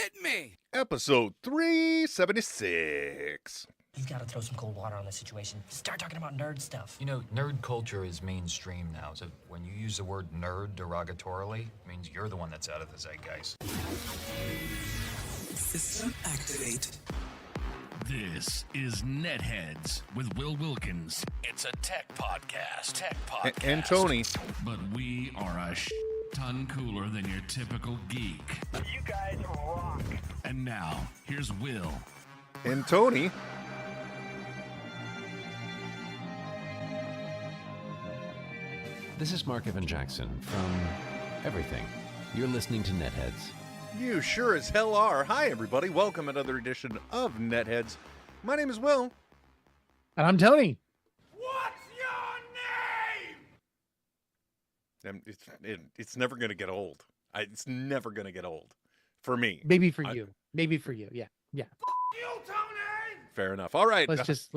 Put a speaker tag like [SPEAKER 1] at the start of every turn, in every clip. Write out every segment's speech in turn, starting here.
[SPEAKER 1] kidding me?
[SPEAKER 2] Episode 376.
[SPEAKER 3] You've got to throw some cold water on this situation. Start talking about nerd stuff.
[SPEAKER 4] You know, nerd culture is mainstream now, so when you use the word nerd derogatorily, it means you're the one that's out of the zeitgeist.
[SPEAKER 5] System activate.
[SPEAKER 6] This is NetHeads with Will Wilkins. It's a tech podcast.
[SPEAKER 2] And Tony.
[SPEAKER 6] But we are a ton cooler than your typical geek.
[SPEAKER 7] You guys rock.
[SPEAKER 6] And now, here's Will.
[SPEAKER 2] And Tony.
[SPEAKER 8] This is Mark Evan Jackson from Everything. You're listening to NetHeads.
[SPEAKER 2] You sure as hell are. Hi, everybody. Welcome to another edition of NetHeads. My name is Will.
[SPEAKER 9] And I'm Tony.
[SPEAKER 1] What's your name?
[SPEAKER 2] It's never going to get old. It's never going to get old. For me.
[SPEAKER 9] Maybe for you. Maybe for you. Yeah.
[SPEAKER 1] You, Tony!
[SPEAKER 2] Fair enough. All right.
[SPEAKER 9] Let's.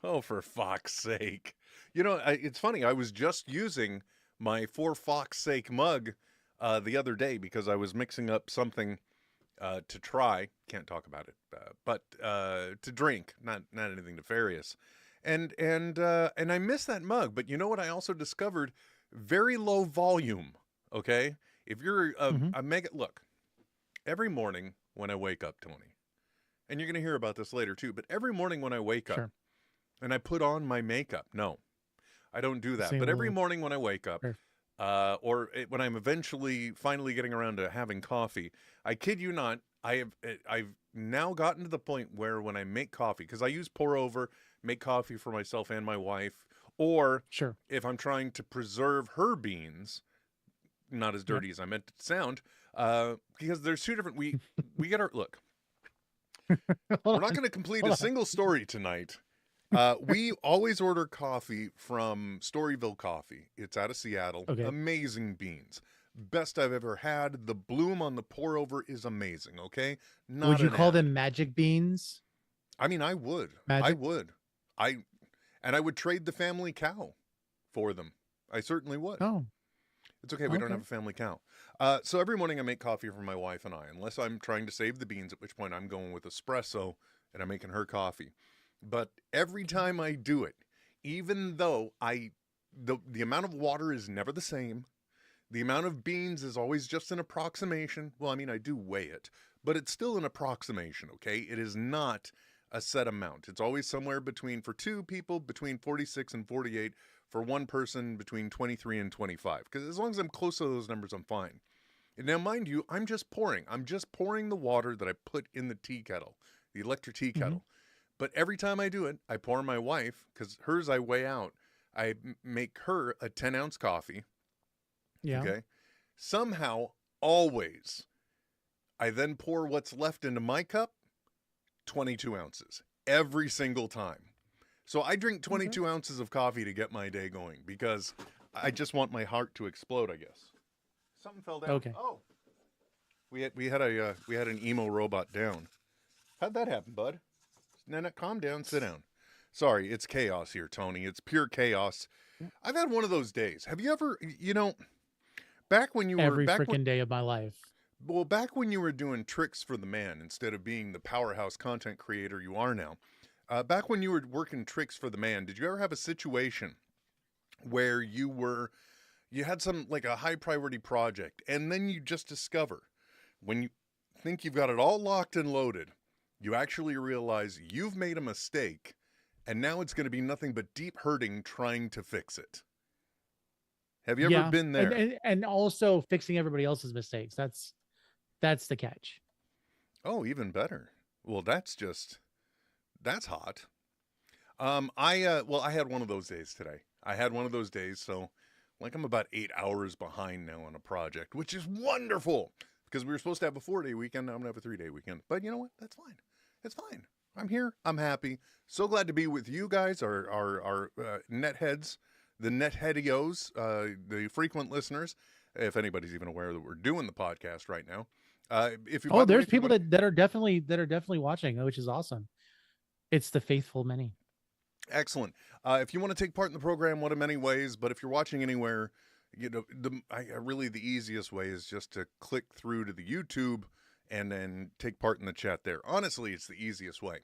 [SPEAKER 2] Oh, for fuck's sake. You know, it's funny. I was just using my For Fox's Sake mug the other day because I was mixing up something to try. Can't talk about it, but to drink, not anything nefarious. And I missed that mug. But you know what? I also discovered very low volume. Okay, if you're a mega look, every morning when I wake up, Tony, and you're gonna hear about this later too. But every morning when I wake up, and I put on my makeup, no, I don't do that. But every morning when I wake up. When I'm finally getting around to having coffee, I kid you not, I've now gotten to the point where when I make coffee, because I use pour over, make coffee for myself and my wife, or if I'm trying to preserve her beans, not as dirty as I meant it to sound, because there's two different. We get our look. We're not going to complete a single story tonight. We always order coffee from Storyville Coffee. It's out of Seattle. Okay. Amazing beans. Best I've ever had. The bloom on the pour over is amazing, okay?
[SPEAKER 9] Would you call them magic beans?
[SPEAKER 2] I mean, I would.
[SPEAKER 9] Magic?
[SPEAKER 2] I would. I would trade the family cow for them. I certainly would.
[SPEAKER 9] Oh.
[SPEAKER 2] It's okay. We don't have a family cow. So every morning I make coffee for my wife and I, unless I'm trying to save the beans, at which point I'm going with espresso and I'm making her coffee. But every time I do it, even though the amount of water is never the same, the amount of beans is always just an approximation. Well, I mean, I do weigh it, but it's still an approximation, okay? It is not a set amount. It's always somewhere for two people, between 46 and 48, for one person, between 23 and 25. Because as long as I'm close to those numbers, I'm fine. And now, mind you, I'm just pouring the water that I put in the tea kettle, the electric tea kettle. But every time I do it, I pour my wife, because hers I weigh out. I make her a 10-ounce coffee. Yeah. Okay. Somehow, always, I then pour what's left into my cup, 22 ounces, every single time. So I drink 22 ounces of coffee to get my day going, because I just want my heart to explode, I guess. Something fell down.
[SPEAKER 9] Okay.
[SPEAKER 2] Oh. We had an emo robot down. How'd that happen, bud? No, calm down, sit down. Sorry, it's chaos here, Tony. It's pure chaos. I've had one of those days. Have you ever, back when you were...
[SPEAKER 9] Every freaking day of my life.
[SPEAKER 2] Well, back when you were doing tricks for the man instead of being the powerhouse content creator you are now, back when you were working tricks for the man, did you ever have a situation where you had some, like a high priority project, and then you just discover, when you think you've got it all locked and loaded, you actually realize you've made a mistake, and now it's going to be nothing but deep hurting trying to fix it. Have you ever been there?
[SPEAKER 9] And also fixing everybody else's mistakes. That's the catch.
[SPEAKER 2] Oh, even better. Well, that's hot. I had one of those days today. So like I'm about 8 hours behind now on a project, which is wonderful. Because we were supposed to have a 4-day weekend. Now I'm going to have a 3-day weekend. But you know what? That's fine. It's fine. I'm here. I'm happy. So glad to be with you guys, our NetHeads, the NetHeadios, the frequent listeners, if anybody's even aware that we're doing the podcast right now.
[SPEAKER 9] There's people that are definitely watching, which is awesome. It's the faithful many.
[SPEAKER 2] Excellent. If you want to take part in the program, one of many ways, but if you're watching anywhere, really the easiest way is just to click through to the YouTube and then take part in the chat there. Honestly, it's the easiest way.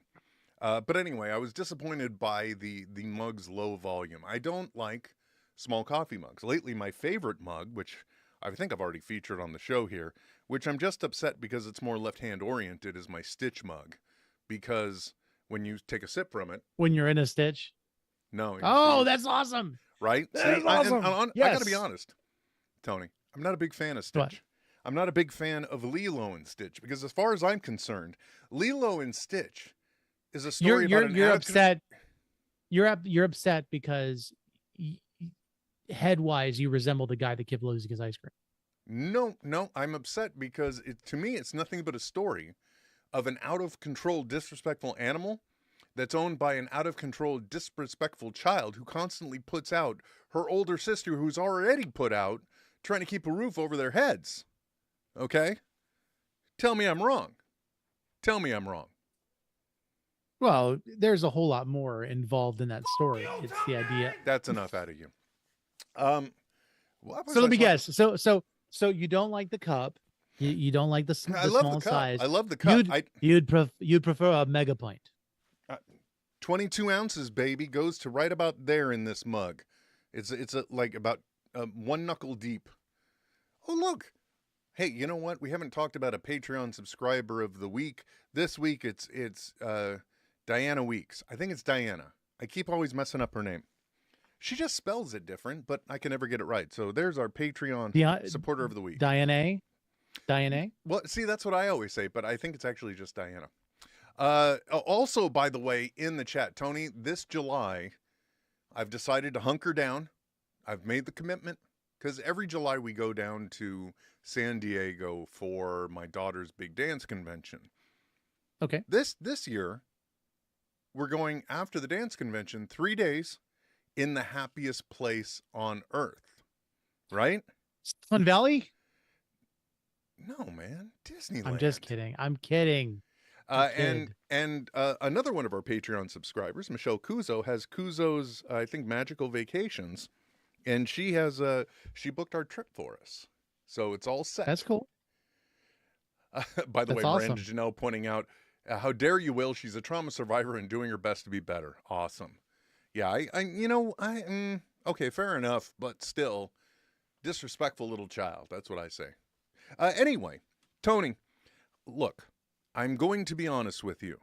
[SPEAKER 2] But anyway, I was disappointed by the mug's low volume. I don't like small coffee mugs. Lately, my favorite mug, which I think I've already featured on the show here, which I'm just upset because it's more left-hand oriented, is my Stitch mug. Because when you take a sip from it...
[SPEAKER 9] When you're in a Stitch?
[SPEAKER 2] No.
[SPEAKER 9] Oh, that's awesome.
[SPEAKER 2] Right?
[SPEAKER 9] That is awesome.
[SPEAKER 2] I got to be honest, Tony. I'm not a big fan of Stitch.
[SPEAKER 9] What?
[SPEAKER 2] I'm not a big fan of Lilo and Stitch because, as far as I'm concerned, Lilo and Stitch is a story about an
[SPEAKER 9] you're upset. You're upset because head-wise you resemble the guy that kept losing his ice cream.
[SPEAKER 2] No, I'm upset because to me it's nothing but a story of an out-of-control, disrespectful animal that's owned by an out-of-control, disrespectful child who constantly puts out her older sister who's already put out, trying to keep a roof over their heads. Okay? Tell me I'm wrong. Tell me I'm wrong.
[SPEAKER 9] Well, there's a whole lot more involved in that story. It's the idea.
[SPEAKER 2] That's enough out of you.
[SPEAKER 9] So let me guess. So you don't like the cup. You don't like the
[SPEAKER 2] I love
[SPEAKER 9] small
[SPEAKER 2] the cup.
[SPEAKER 9] size.
[SPEAKER 2] I love the cup.
[SPEAKER 9] You'd prefer a mega pint.
[SPEAKER 2] 22 ounces, baby, goes to right about there in this mug. It's like about one knuckle deep. Oh, look. Hey, you know what? We haven't talked about a Patreon subscriber of the week. This week it's Diana Weeks. I think it's Diana. I keep always messing up her name. She just spells it different, but I can never get it right. So there's our Patreon supporter of the week.
[SPEAKER 9] Diana?
[SPEAKER 2] Well, see, that's what I always say, but I think it's actually just Diana. Also, by the way, in the chat, Tony, this July, I've decided to hunker down. I've made the commitment because every July we go down to San Diego for my daughter's big dance convention.
[SPEAKER 9] Okay.
[SPEAKER 2] This year, we're going after the dance convention 3 days in the happiest place on earth, right?
[SPEAKER 9] Sun Valley?
[SPEAKER 2] No, man, Disneyland.
[SPEAKER 9] I'm just kidding. I'm kidding.
[SPEAKER 2] And another one of our Patreon subscribers, Michelle Kuzo, has Kuzo's, I think, Magical Vacations, and she booked our trip for us, so it's all set.
[SPEAKER 9] That's cool.
[SPEAKER 2] By the
[SPEAKER 9] That's
[SPEAKER 2] way,
[SPEAKER 9] awesome.
[SPEAKER 2] Miranda Janelle pointing out, how dare you, Will? She's a trauma survivor and doing her best to be better. Awesome. Yeah, okay, fair enough, but still, disrespectful little child. That's what I say. Anyway, Tony, look, I'm going to be honest with you.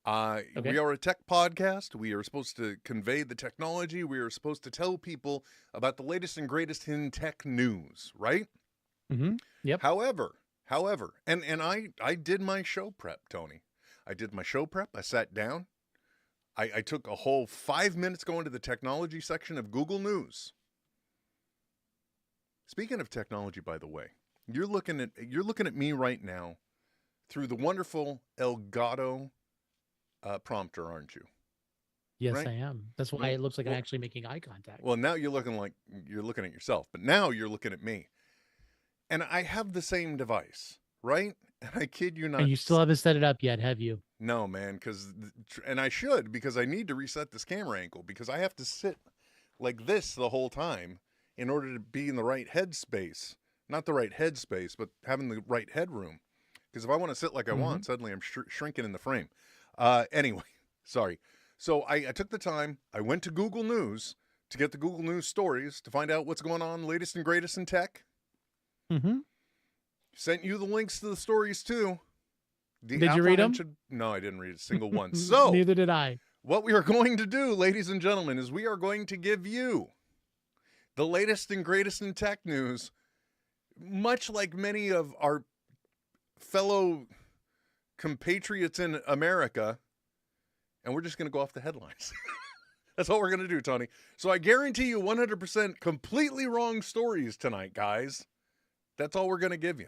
[SPEAKER 9] Okay.
[SPEAKER 2] We are a tech podcast. We are supposed to convey the technology. We are supposed to tell people about the latest and greatest in tech news, right?
[SPEAKER 9] Mm-hmm. Yep.
[SPEAKER 2] However, and I did my show prep, Tony. I did my show prep. I sat down. I took a whole 5 minutes going to the technology section of Google News. Speaking of technology, by the way, you're looking at me right now through the wonderful Elgato prompter, aren't you?
[SPEAKER 9] Yes,
[SPEAKER 2] Right?
[SPEAKER 9] I am. That's why it looks like I'm actually making eye contact.
[SPEAKER 2] Well, now you're looking like you're looking at yourself, but now you're looking at me. And I have the same device, right? And I kid you not.
[SPEAKER 9] And you still haven't set it up yet, have you?
[SPEAKER 2] No, man, and I should, because I need to reset this camera angle, because I have to sit like this the whole time in order to be in the right headspace. Not the right headspace, but having the right headroom. Because if I want to sit like I want, suddenly I'm shrinking in the frame. Anyway, sorry. So I took the time. I went to Google News to get the Google News stories to find out what's going on, latest and greatest in tech.
[SPEAKER 9] Mm-hmm.
[SPEAKER 2] Sent you the links to the stories, too.
[SPEAKER 9] Did you read them?
[SPEAKER 2] No, I didn't read a single one. So
[SPEAKER 9] neither did I.
[SPEAKER 2] What we are going to do, ladies and gentlemen, is we are going to give you the latest and greatest in tech news, much like many of our fellow compatriots in America, and we're just going to go off the headlines. That's all we're going to do, Tony. So I guarantee you 100% completely wrong stories tonight, guys. That's all we're going to give you.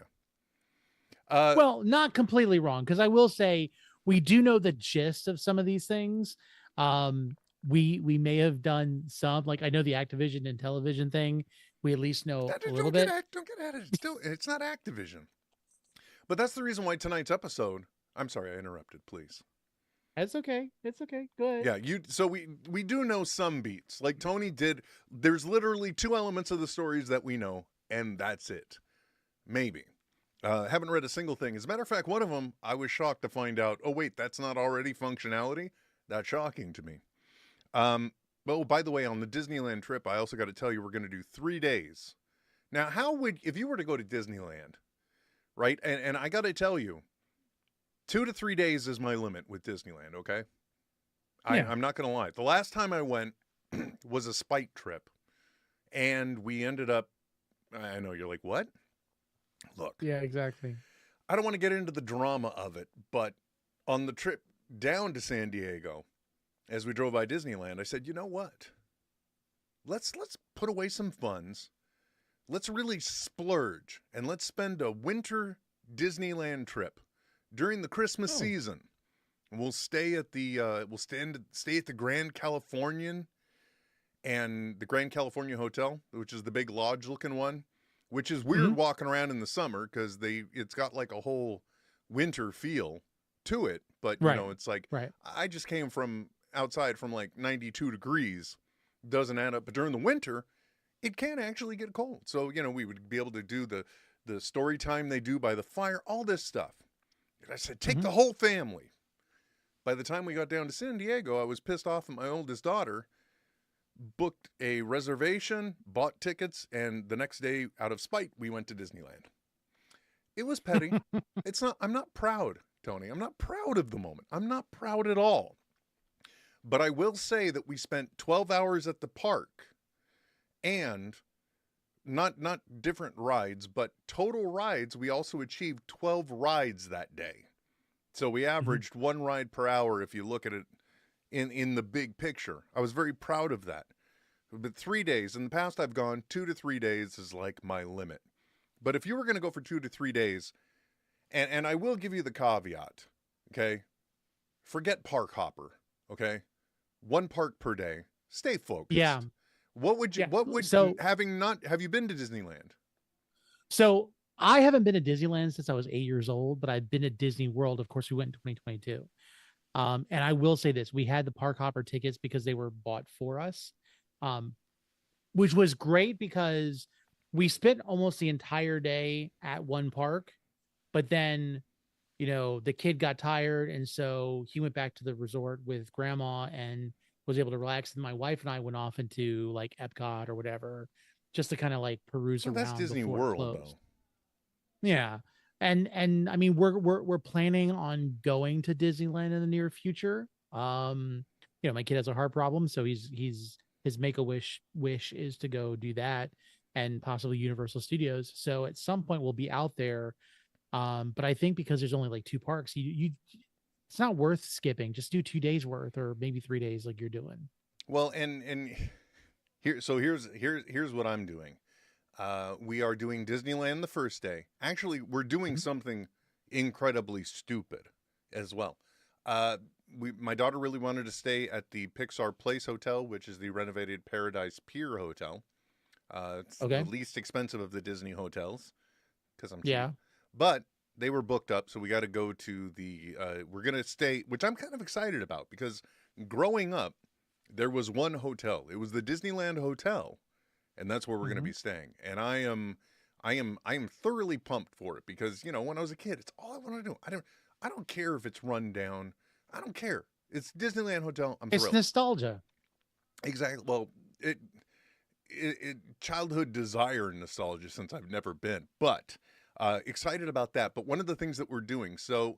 [SPEAKER 9] Well, not completely wrong, because I will say we do know the gist of some of these things. We may have done some, like I know the Activision and Intellivision thing. We at least know a little bit.
[SPEAKER 2] Don't get at it. It's not Activision. But that's the reason why tonight's episode. I'm sorry, I interrupted. Please.
[SPEAKER 9] It's okay. It's okay. Go ahead.
[SPEAKER 2] Yeah, So we do know some beats, like Tony did. There's literally 2 elements of the stories that we know, and that's it. Maybe. Haven't read a single thing. As a matter of fact, one of them, I was shocked to find out, oh, wait, that's not already functionality? That's shocking to me. Oh, by the way, on the Disneyland trip, I also got to tell you, we're going to do 3 days. Now, if you were to go to Disneyland, right? And I got to tell you, 2 to 3 days is my limit with Disneyland, okay?
[SPEAKER 9] Yeah.
[SPEAKER 2] I'm not going to lie. The last time I went was a spite trip. And we ended up, I know you're like, what? Look.
[SPEAKER 9] Yeah, exactly.
[SPEAKER 2] I don't want to get into the drama of it, but on the trip down to San Diego, as we drove by Disneyland, I said, you know what? Let's put away some funds. Let's really splurge, and let's spend a winter Disneyland trip during the Christmas season. We'll stay at the stay at the Grand Californian and the Grand California Hotel, which is the big lodge-looking one, which is weird walking around in the summer because it's got like a whole winter feel to it. But you know, it's like I just came from outside from like 92 degrees, doesn't add up. But during the winter, it can actually get cold. So you know, we would be able to do the story time they do by the fire, all this stuff. And I said, take the whole family. By the time we got down to San Diego, I was pissed off at my oldest daughter. Booked a reservation, bought tickets, and the next day, out of spite, we went to Disneyland. It was petty. I'm not proud, Tony. I'm not proud of the moment. I'm not proud at all. But I will say that we spent 12 hours at the park and not different rides, but total rides. We also achieved 12 rides that day. So we averaged one ride per hour if you look at it in the big picture. I was very proud of that. But 3 days, in the past I've gone 2 to 3 days is like my limit. But if you were going to go for 2 to 3 days, and I will give you the caveat, okay? Forget park hopper, okay? 1 park per day. Stay focused.
[SPEAKER 9] Yeah.
[SPEAKER 2] Have you been to Disneyland?
[SPEAKER 9] So I haven't been to Disneyland since I was 8 years old, but I've been to Disney World. Of course, we went in 2022. And I will say this, we had the park hopper tickets because they were bought for us, which was great because we spent almost the entire day at one park, but then, you know, the kid got tired. And so he went back to the resort with grandma and was able to relax. And my wife and I went off into like Epcot or whatever, just to kind of like peruse around.
[SPEAKER 2] That's Disney World though.
[SPEAKER 9] Yeah. And I mean, we're planning on going to Disneyland in the near future. You know, my kid has a heart problem, so his make-a-wish wish is to go do that and possibly Universal Studios. So at some point we'll be out there. But I think because there's only like 2 parks, it's not worth skipping. Just do 2 days worth or maybe 3 days like you're doing.
[SPEAKER 2] Well, and here's what I'm doing. We are doing Disneyland the first day. Actually, we're doing something incredibly stupid as well. My daughter really wanted to stay at the Pixar Place Hotel, which is the renovated Paradise Pier Hotel. It's the least expensive of the Disney hotels because I'm cheap. But they were booked up, so we got to go to the. We're gonna stay, which I'm kind of excited about because growing up, there was one hotel. It was the Disneyland Hotel. And that's where we're going to be staying. And I am thoroughly pumped for it because, you know, when I was a kid, it's all I want to do. I don't care if it's run down. I don't care. It's Disneyland Hotel. I'm thrilled.
[SPEAKER 9] It's nostalgia.
[SPEAKER 2] Exactly. Well, it childhood desire and nostalgia since I've never been, but excited about that. But one of the things that we're doing, so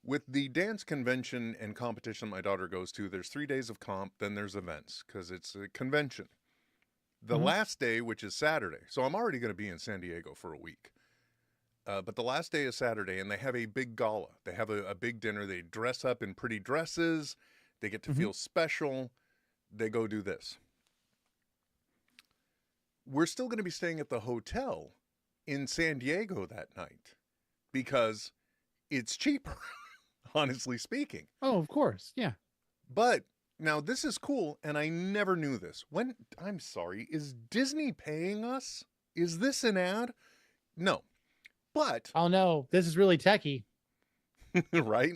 [SPEAKER 2] with the dance convention and competition my daughter goes to, there's 3 days of comp, then there's events because it's a convention. The last day, which is Saturday, so I'm already going to be in San Diego for a week. But the last day is Saturday, and they have a big gala. They have a big dinner. They dress up in pretty dresses. They get to feel special. They go do this. We're still going to be staying at the hotel in San Diego that night because it's cheaper, honestly speaking.
[SPEAKER 9] Oh, of course. Yeah.
[SPEAKER 2] But now, this is cool, and I never knew this. I'm sorry, is Disney paying us? Is this an ad? No. But...
[SPEAKER 9] Oh, no, this is really techie.
[SPEAKER 2] Right?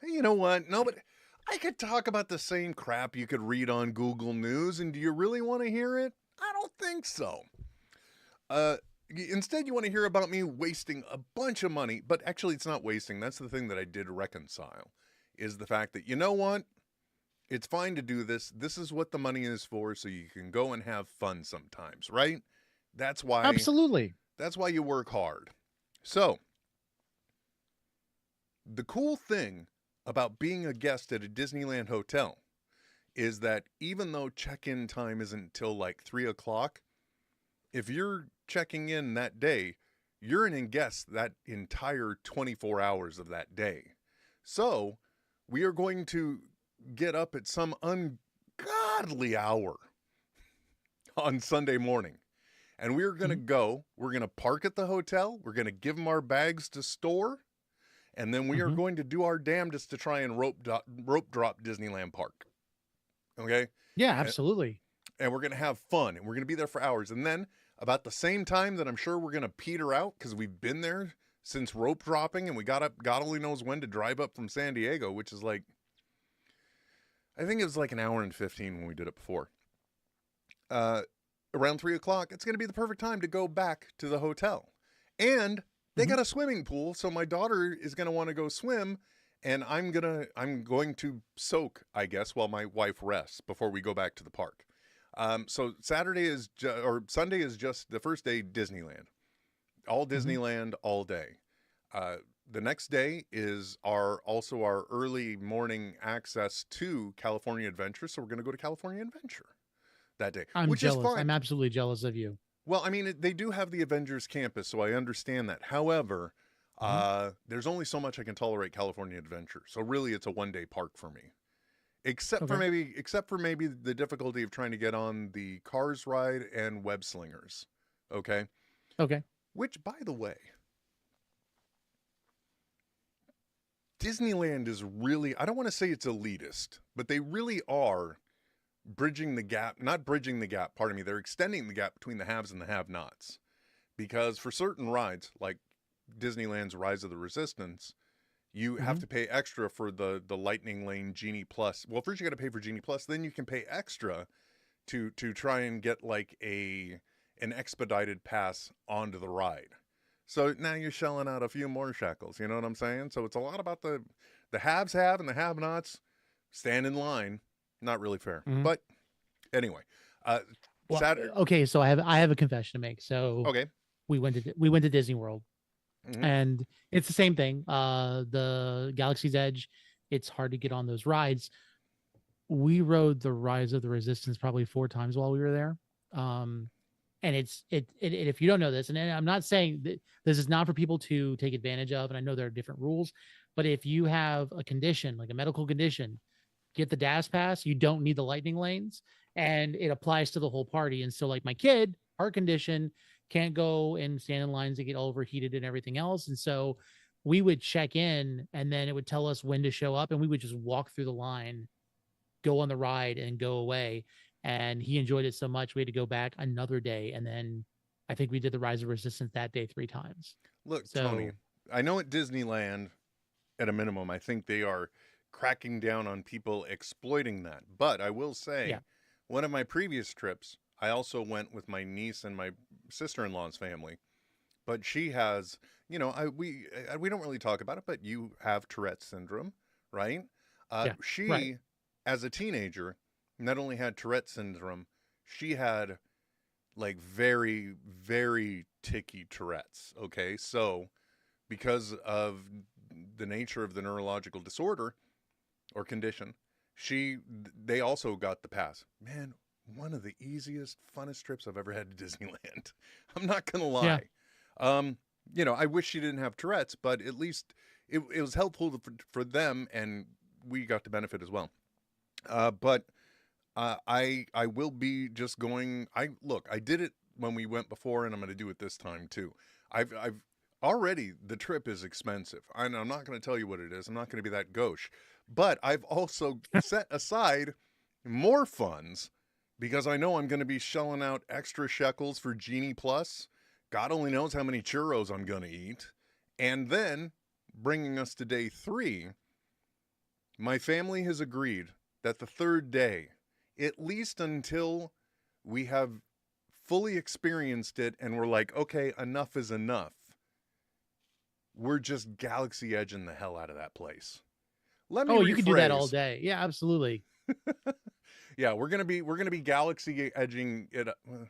[SPEAKER 2] You know what? No, but I could talk about the same crap you could read on Google News, and do you really want to hear it? I don't think so. Instead, you want to hear about me wasting a bunch of money, but actually it's not wasting. That's the thing that I did reconcile, is the fact that, you know what? It's fine to do this. This is what the money is for, so you can go and have fun sometimes, right? That's why
[SPEAKER 9] Absolutely.
[SPEAKER 2] That's why you work hard. So, the cool thing about being a guest at a Disneyland hotel is that even though check-in time isn't till like 3 o'clock, if you're checking in that day, you're an guest that entire 24 hours of that day. So, we are going to get up at some ungodly hour on Sunday morning. And we're going to we're going to park at the hotel, we're going to give them our bags to store, and then we are going to do our damnedest to try and rope drop Disneyland Park. Okay?
[SPEAKER 9] Yeah, absolutely.
[SPEAKER 2] And we're going to have fun, and we're going to be there for hours. And then about the same time that I'm sure we're going to peter out, because we've been there since rope dropping, and we got up, God only knows when, to drive up from San Diego, which is like, I think it was like an hour and 15 when we did it before. Around 3 o'clock, it's going to be the perfect time to go back to the hotel. And they got a swimming pool, so my daughter is going to want to go swim, and I'm going to soak, I guess, while my wife rests before we go back to the park. So Sunday is just the first day Disneyland. All Disneyland all day. The next day is our early morning access to California Adventure, so we're going to go to California Adventure that day.
[SPEAKER 9] I'm
[SPEAKER 2] which
[SPEAKER 9] jealous.
[SPEAKER 2] Is fine.
[SPEAKER 9] I'm absolutely jealous of you.
[SPEAKER 2] Well, I mean, they do have the Avengers campus, so I understand that. However, there's only so much I can tolerate California Adventure. So really, it's a one-day park for me. Except for maybe the difficulty of trying to get on the Cars ride and Web Slingers. Okay?
[SPEAKER 9] Okay.
[SPEAKER 2] Which, by the way, Disneyland is really, I don't want to say it's elitist, but they really are bridging the gap, not bridging the gap, pardon me, they're extending the gap between the haves and the have-nots. Because for certain rides, like Disneyland's Rise of the Resistance, you have to pay extra for the Lightning Lane Genie Plus. Well, first you got to pay for Genie Plus, then you can pay extra to try and get like an expedited pass onto the ride. So now you're shelling out a few more shekels, you know what I'm saying? So it's a lot about the haves have and the have-nots stand in line. Not really fair. But anyway, Saturday.
[SPEAKER 9] Okay, so I have a confession to make. So
[SPEAKER 2] Okay.
[SPEAKER 9] we went to Disney World, and it's the same thing. The Galaxy's Edge, it's hard to get on those rides. We rode the Rise of the Resistance probably 4 times while we were there. And it if you don't know this, and I'm not saying that this is not for people to take advantage of, and I know there are different rules, but if you have a condition, like a medical condition, get the DAS pass, you don't need the lightning lanes, and it applies to the whole party. And so like my kid, heart condition, can't go and stand in lines and get overheated and everything else. And so we would check in, and then it would tell us when to show up, and we would just walk through the line, go on the ride, and go away. And he enjoyed it so much, we had to go back another day. And then I think we did the Rise of Resistance that day 3 times.
[SPEAKER 2] Look, Tony, I know at Disneyland, at a minimum, I think they are cracking down on people exploiting that. But I will say, one of my previous trips, I also went with my niece and my sister-in-law's family. But she has, we don't really talk about it, but you have Tourette's syndrome, right? She, as a teenager, not only had Tourette's syndrome, she had like very, very ticky Tourette's. Okay. So because of the nature of the neurological disorder or condition, they also got the pass. Man, one of the easiest, funnest trips I've ever had to Disneyland. I'm not going to lie. I wish she didn't have Tourette's, but at least it was helpful for them, and we got to benefit as well. But I will be just going. I did it when we went before, and I'm going to do it this time too. I've already, the trip is expensive. I'm not going to tell you what it is. I'm not going to be that gauche, but I've also set aside more funds because I know I'm going to be shelling out extra shekels for Genie Plus. God only knows how many churros I'm going to eat. And then bringing us to day 3, my family has agreed that the 3rd day, at least until we have fully experienced it and we're like, okay, enough is enough, we're just galaxy edging the hell out of that place. Let me
[SPEAKER 9] Oh, you can do that all
[SPEAKER 2] rephrase.
[SPEAKER 9] day. Yeah, absolutely.
[SPEAKER 2] Yeah, we're gonna be galaxy edging it.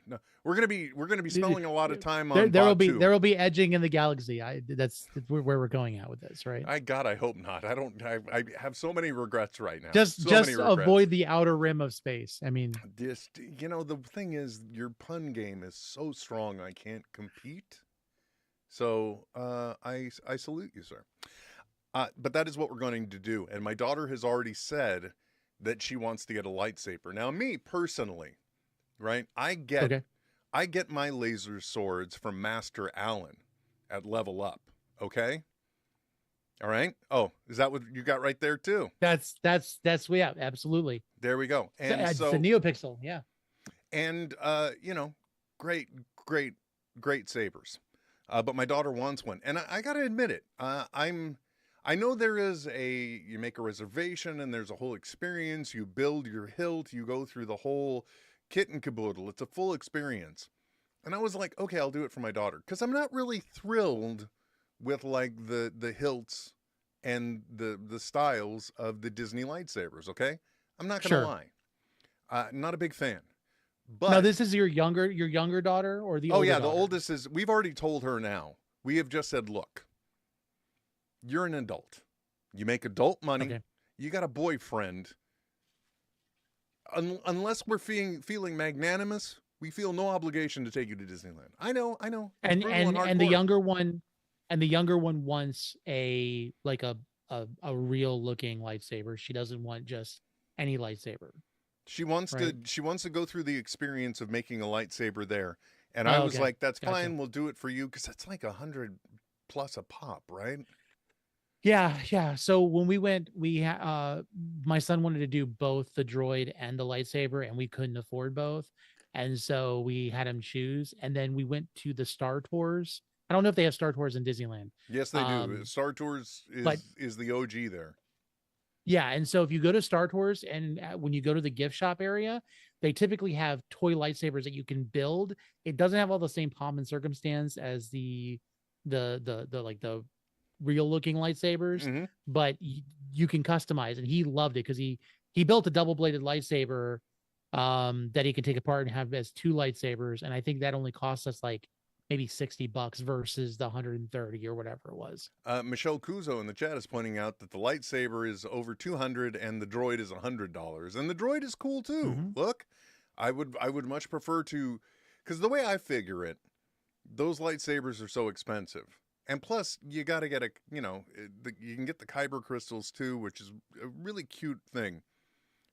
[SPEAKER 2] No, we're gonna be spending a lot of time on
[SPEAKER 9] There will
[SPEAKER 2] Batu.
[SPEAKER 9] be edging in the galaxy. That's where we're going at with this, right?
[SPEAKER 2] I hope not. I have so many regrets right now.
[SPEAKER 9] Just
[SPEAKER 2] so many regrets.
[SPEAKER 9] avoid the outer rim of space. I mean,
[SPEAKER 2] Just, the thing is, your pun game is so strong, I can't compete. So I salute you, sir. But that is what we're going to do. And my daughter has already said that she wants to get a lightsaber. Now, me personally, right? I get my laser swords from Master Allen at Level Up. Okay. All right. Oh, is that what you got right there too?
[SPEAKER 9] that's yeah, absolutely.
[SPEAKER 2] There we go. And
[SPEAKER 9] It's a NeoPixel, yeah.
[SPEAKER 2] And great sabers. But my daughter wants one, and I got to admit it. I know you make a reservation and there's a whole experience. You build your hilt, you go through the whole kit and caboodle. It's a full experience. And I was like, okay, I'll do it for my daughter. Because I'm not really thrilled with like the hilts and the styles of the Disney lightsabers, okay? I'm not going to lie. Not a big fan. But
[SPEAKER 9] now this is your younger daughter or the older
[SPEAKER 2] the
[SPEAKER 9] daughter?
[SPEAKER 2] oldest is, we've already told her now. We have just said, look, you're an adult. You make adult money.
[SPEAKER 9] Okay.
[SPEAKER 2] You got a boyfriend. Unless we're feeling magnanimous, we feel no obligation to take you to Disneyland. I know.
[SPEAKER 9] And
[SPEAKER 2] hardcore.
[SPEAKER 9] the younger one wants a real looking lightsaber. She doesn't want just any lightsaber.
[SPEAKER 2] She wants
[SPEAKER 9] right?
[SPEAKER 2] to go through the experience of making a lightsaber there. And I was like, that's
[SPEAKER 9] Gotcha.
[SPEAKER 2] fine. We'll do it for you. 'Cause that's like $100+ a pop, right?
[SPEAKER 9] Yeah. So when we went, my son wanted to do both the droid and the lightsaber, and we couldn't afford both. And so we had him choose. And then we went to the Star Tours. I don't know if they have Star Tours in Disneyland.
[SPEAKER 2] Yes, they do. Star Tours is the OG there.
[SPEAKER 9] Yeah. And so if you go to Star Tours and when you go to the gift shop area, they typically have toy lightsabers that you can build. It doesn't have all the same pomp and circumstance as the real looking lightsabers, but you can customize, and he loved it because he built a double-bladed lightsaber that he can take apart and have as two lightsabers, and I think that only cost us like maybe $60 versus the 130 or whatever it was.
[SPEAKER 2] Michelle Kuzo in the chat is pointing out that the lightsaber is over $200 and the droid is $100, and the droid is cool too. Look, I would much prefer to, because the way I figure it, those lightsabers are so expensive. And plus, you got to get you can get the kyber crystals too, which is a really cute thing.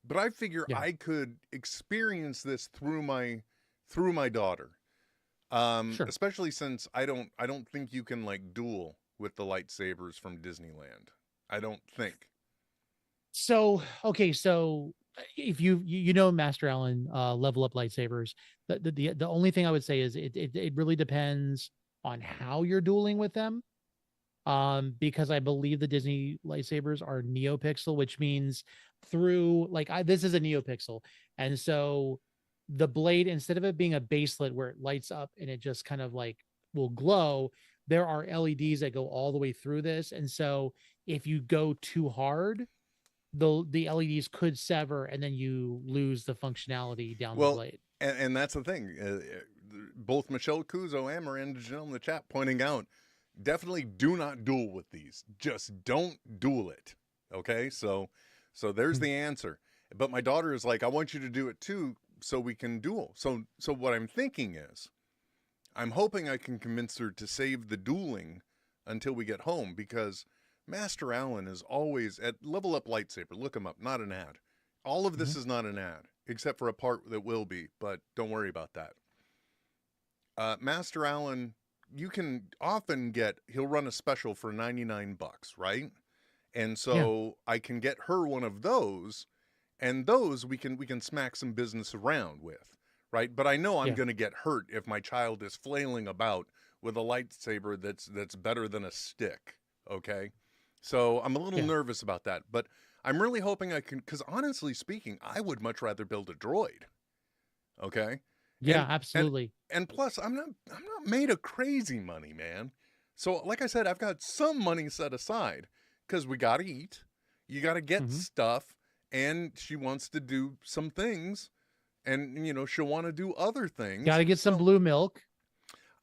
[SPEAKER 2] But I figure I could experience this through my daughter, especially since I don't think you can like duel with the lightsabers from Disneyland. I don't think.
[SPEAKER 9] So if you know Master Allen level up lightsabers, the only thing I would say is it really depends on how you're dueling with them, because I believe the Disney lightsabers are NeoPixel, which means this is a NeoPixel, and so the blade, instead of it being a baselit where it lights up and it just kind of like will glow, there are LEDs that go all the way through this, and so if you go too hard, the LEDs could sever, and then you lose the functionality down the blade.
[SPEAKER 2] And that's the thing. Both Michelle Kuzo and Miranda Janelle in the chat pointing out, definitely do not duel with these. Just don't duel it. Okay, so there's the answer. But my daughter is like, I want you to do it too, so we can duel. So what I'm thinking is, I'm hoping I can convince her to save the dueling until we get home, because Master Allen is always at Level Up Lightsaber. Look him up, not an ad. All of this is not an ad, except for a part that will be, but don't worry about that. Master Allen, you can often he'll run a special for $99, right? And so I can get her one of those, and those we can smack some business around with, right? But I know I'm going to get hurt if my child is flailing about with a lightsaber that's better than a stick, okay? So I'm a little nervous about that, but I'm really hoping I can, because honestly speaking, I would much rather build a droid, okay?
[SPEAKER 9] Yeah,
[SPEAKER 2] And-
[SPEAKER 9] absolutely.
[SPEAKER 2] And plus, I'm not made of crazy money, man. So, like I said, I've got some money set aside because we got to eat. You got to get stuff, and she wants to do some things, and she'll want to do other things.
[SPEAKER 9] Got to get some
[SPEAKER 2] So,
[SPEAKER 9] blue milk.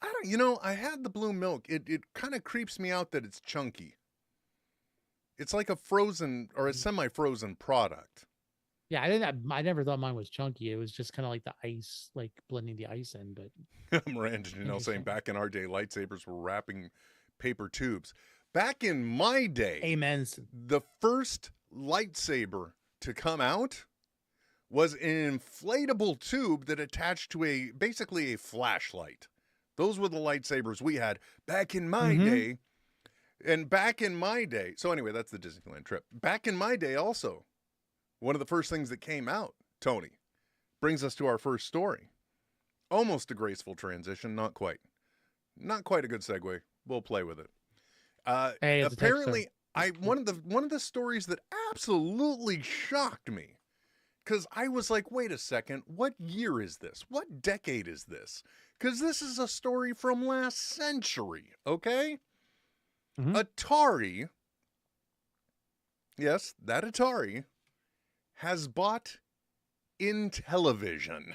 [SPEAKER 2] I don't. I had the blue milk. It kind of creeps me out that it's chunky. It's like a frozen or a semi-frozen product.
[SPEAKER 9] Yeah, I never thought mine was chunky. It was just kind of like the ice, like blending the ice in. But
[SPEAKER 2] Miranda saying
[SPEAKER 9] Interesting.
[SPEAKER 2] back in our day, lightsabers were wrapping paper tubes. Back in my day,
[SPEAKER 9] amens.
[SPEAKER 2] the first lightsaber to come out was an inflatable tube that attached to basically a flashlight. Those were the lightsabers we had back in my day. And back in my day, so anyway, that's the Disneyland trip. Back in my day also, one of the first things that came out, Tony, brings us to our first story. Almost a graceful transition, not quite. Not quite a good segue. We'll play with it.
[SPEAKER 9] Hey, it's a
[SPEAKER 2] Apparently, one of the stories that absolutely shocked me, because I was like, wait a second, what year is this? What decade is this? Because this is a story from last century, okay? Atari, yes, that Atari, has bought Intellivision.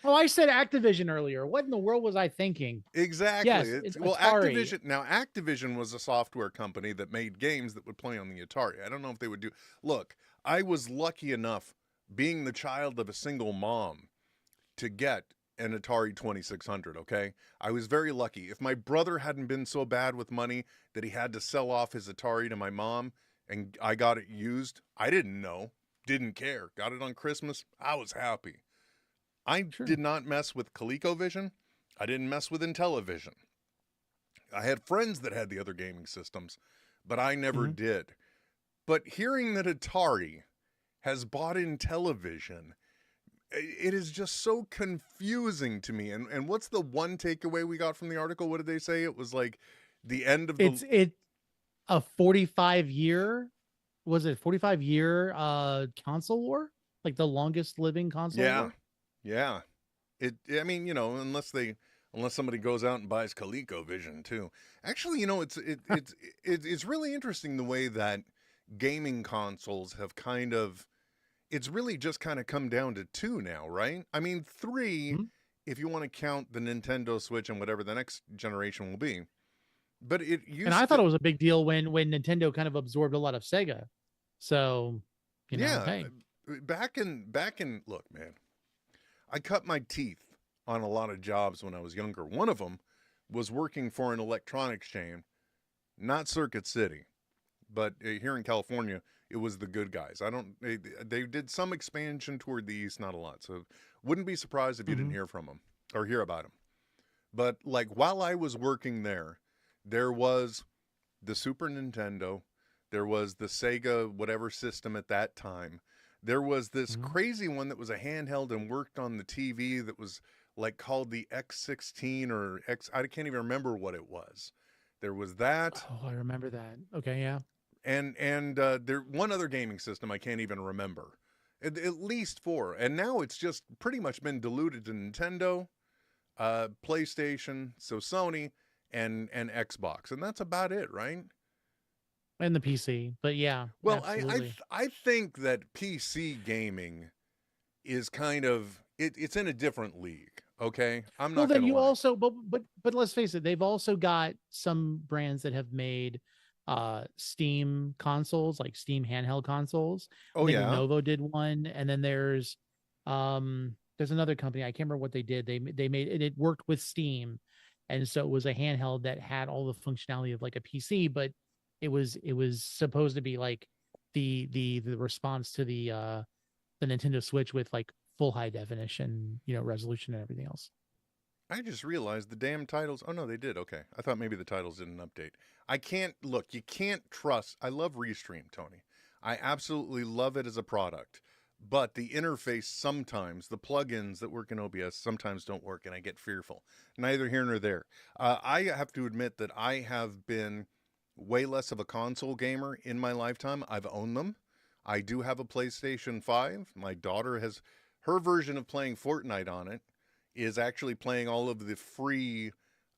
[SPEAKER 9] Oh, I said Activision earlier. What in the world was I thinking?
[SPEAKER 2] Exactly.
[SPEAKER 9] Yes, it's
[SPEAKER 2] Well,
[SPEAKER 9] Atari.
[SPEAKER 2] Activision. Now, Activision was a software company that made games that would play on the Atari. I don't know if they would do. Look, I was lucky enough, being the child of a single mom, to get an Atari 2600. Okay, I was very lucky. If my brother hadn't been so bad with money that he had to sell off his Atari to my mom, and I got it used, I didn't know, didn't care. Got it on Christmas. I was happy. I did not mess with ColecoVision. I didn't mess with Intellivision. I had friends that had the other gaming systems, but I never did. But hearing that Atari has bought Intellivision, it is just so confusing to me. And what's the one takeaway we got from the article? What did they say? It was like the end of the...
[SPEAKER 9] It's a 45-year, was it 45-year console war? Like the longest living console war?
[SPEAKER 2] Yeah. I mean, unless somebody goes out and buys ColecoVision too. Actually, it's really interesting the way that gaming consoles have it's really just kind of come down to two now, right? I mean, three, if you want to count the Nintendo Switch and whatever the next generation will be. But it used
[SPEAKER 9] And I thought it was a big deal when Nintendo kind of absorbed a lot of Sega. So, hey.
[SPEAKER 2] Back in look, man, I cut my teeth on a lot of jobs when I was younger. One of them was working for an electronics chain, not Circuit City, but here in California, it was the Good Guys. They did some expansion toward the east, not a lot. So wouldn't be surprised if you didn't hear from them or hear about them. But like while I was working there was the Super Nintendo, there was the Sega whatever system at that time. There was this crazy one that was a handheld and worked on the TV that was like called the X16 or I can't even remember what it was. There was that.
[SPEAKER 9] Oh, I remember that. Okay, yeah.
[SPEAKER 2] And there one other gaming system I can't even remember. At least four. And now it's just pretty much been diluted to Nintendo, PlayStation, so Sony, and Xbox. And that's about it, right?
[SPEAKER 9] And the PC, but yeah.
[SPEAKER 2] Well,
[SPEAKER 9] absolutely.
[SPEAKER 2] I think that PC gaming is kind of it's in a different league. Okay, I'm not.
[SPEAKER 9] Well, then
[SPEAKER 2] gonna
[SPEAKER 9] you
[SPEAKER 2] lie.
[SPEAKER 9] also, but let's face it, they've also got some brands that have made Steam consoles, like Steam handheld consoles.
[SPEAKER 2] Oh,
[SPEAKER 9] I think
[SPEAKER 2] yeah?
[SPEAKER 9] Lenovo did one, and then there's another company, I can't remember what they did. They made it, it worked with Steam, and so it was a handheld that had all the functionality of like a PC, but it was supposed to be like the response to the Nintendo Switch with like full high definition, resolution and everything else.
[SPEAKER 2] I just realized the damn titles. Oh no, they did. Okay, I thought maybe the titles didn't update. I can't look. You can't trust. I love Restream, Tony. I absolutely love it as a product, but the interface sometimes, the plugins that work in OBS sometimes don't work, and I get fearful. Neither here nor there. I have to admit that I have been way less of a console gamer in my lifetime. I've owned them. I do have a PlayStation 5. My daughter has her version of playing Fortnite on it is actually playing all of the free,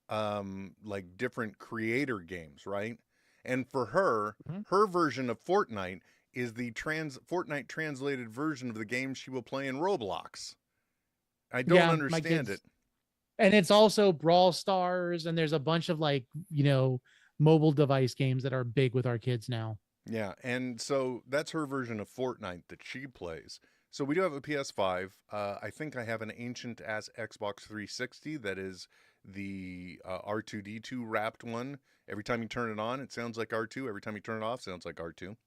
[SPEAKER 2] like different creator games, right? And for her, her version of Fortnite is the Fortnite translated version of the game she will play in Roblox. I don't
[SPEAKER 9] Yeah, my
[SPEAKER 2] understand
[SPEAKER 9] kids-
[SPEAKER 2] it.
[SPEAKER 9] And it's also Brawl Stars, and there's a bunch of like, mobile device games that are big with our kids now.
[SPEAKER 2] Yeah, and so that's her version of Fortnite that she plays. So we do have a PS5. I think I have an ancient ass Xbox 360 that is the R2D2 wrapped one. Every time you turn it on, it sounds like R2. Every time you turn it off, sounds like R2.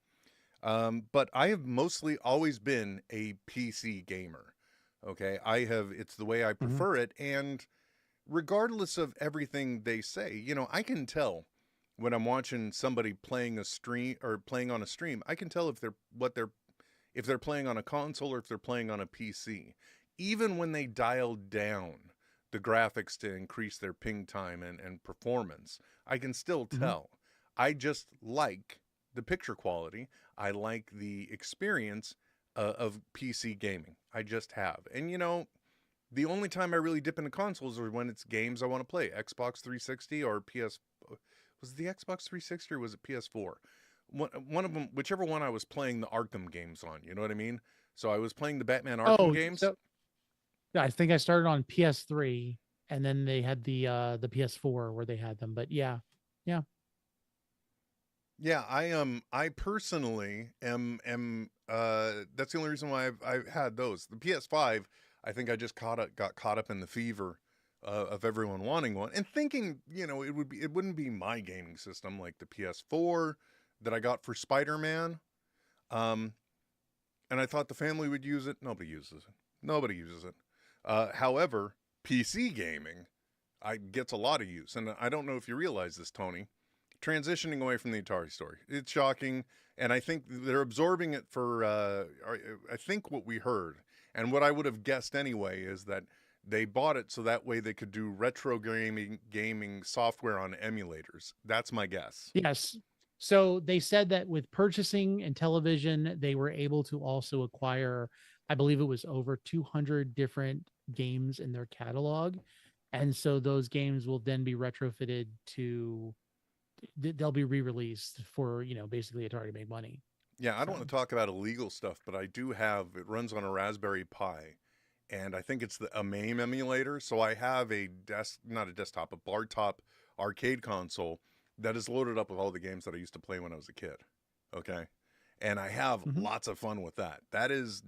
[SPEAKER 2] But I have mostly always been a PC gamer. Okay, it's the way I prefer it, and regardless of everything they say, I can tell when I'm watching somebody playing a stream or playing on a stream. I can tell if they're playing on a console or if they're playing on a PC. Even when they dial down the graphics to increase their ping time and performance, I can still tell. I just like the picture quality. I like the experience of PC gaming. I just have. And the only time I really dip into consoles are when it's games I want to play. Xbox 360 or PS. Was it the Xbox 360 or was it PS4? One of them, whichever one I was playing the Arkham games on. You know what I mean? So I was playing the Batman Arkham games.
[SPEAKER 9] So, I think I started on PS3, and then they had the PS4 where they had them. But yeah.
[SPEAKER 2] Yeah, I personally am that's the only reason why I've had those. The PS5, I think I just got caught up in the fever of everyone wanting one and thinking, it wouldn't be my gaming system like the PS4 that I got for Spider-Man. And I thought the family would use it. Nobody uses it. However, PC gaming gets a lot of use. And I don't know if you realize this, Tony. Transitioning away from the Atari story. It's shocking, and I think they're absorbing it for, I think what we heard, and what I would have guessed anyway, is that they bought it so that way they could do retro gaming software on emulators. That's my guess.
[SPEAKER 9] Yes. So they said that with purchasing Intellivision, they were able to also acquire, I believe it was over 200 different games in their catalog. And so those games will then be retrofitted to... they'll be re-released for, basically Atari to make money.
[SPEAKER 2] Yeah, I don't want to talk about illegal stuff, but I do have, it runs on a Raspberry Pi, and I think it's a MAME emulator. So I have not a desktop, a bar top arcade console that is loaded up with all the games that I used to play when I was a kid. Okay. And I have lots of fun with that. That is,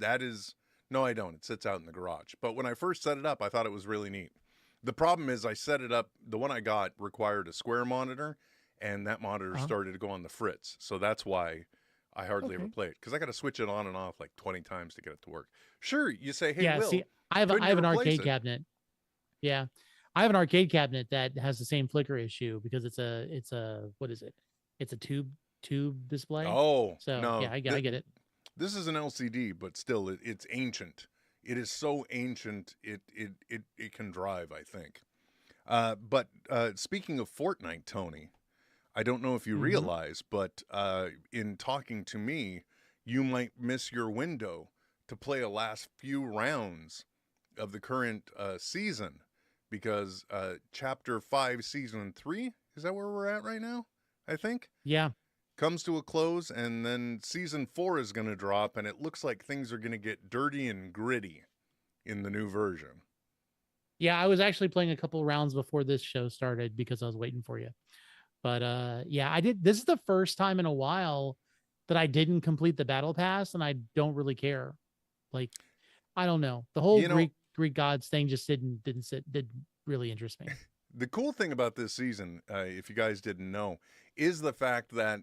[SPEAKER 2] no, I don't. It sits out in the garage. But when I first set it up, I thought it was really neat. The problem is I set it up, the one I got required a square monitor, and that monitor started to go on the fritz. So that's why I hardly ever play it, because I got to switch it on and off like 20 times to get it to work. Sure, you say, hey, Will,
[SPEAKER 9] see, I have an arcade cabinet. Yeah. I have an arcade cabinet that has the same flicker issue because it's a what is it? It's a tube display.
[SPEAKER 2] Oh,
[SPEAKER 9] so
[SPEAKER 2] no,
[SPEAKER 9] yeah, I get it.
[SPEAKER 2] This is an LCD, but still, it's ancient. It is so ancient, it can drive, I think. But speaking of Fortnite, Tony, I don't know if you realize, but in talking to me, you might miss your window to play a last few rounds of the current season, because Chapter 5, Season 3, is that where we're at right now? I think?
[SPEAKER 9] Yeah.
[SPEAKER 2] Comes to a close, and then Season 4 is going to drop, and it looks like things are going to get dirty and gritty in the new version.
[SPEAKER 9] Yeah, I was actually playing a couple rounds before this show started because I was waiting for you. But yeah, I did. This is the first time in a while that I didn't complete the battle pass, and I don't really care. Like, I don't know. The whole Greek gods thing just didn't really interest me.
[SPEAKER 2] The cool thing about this season, if you guys didn't know, is the fact that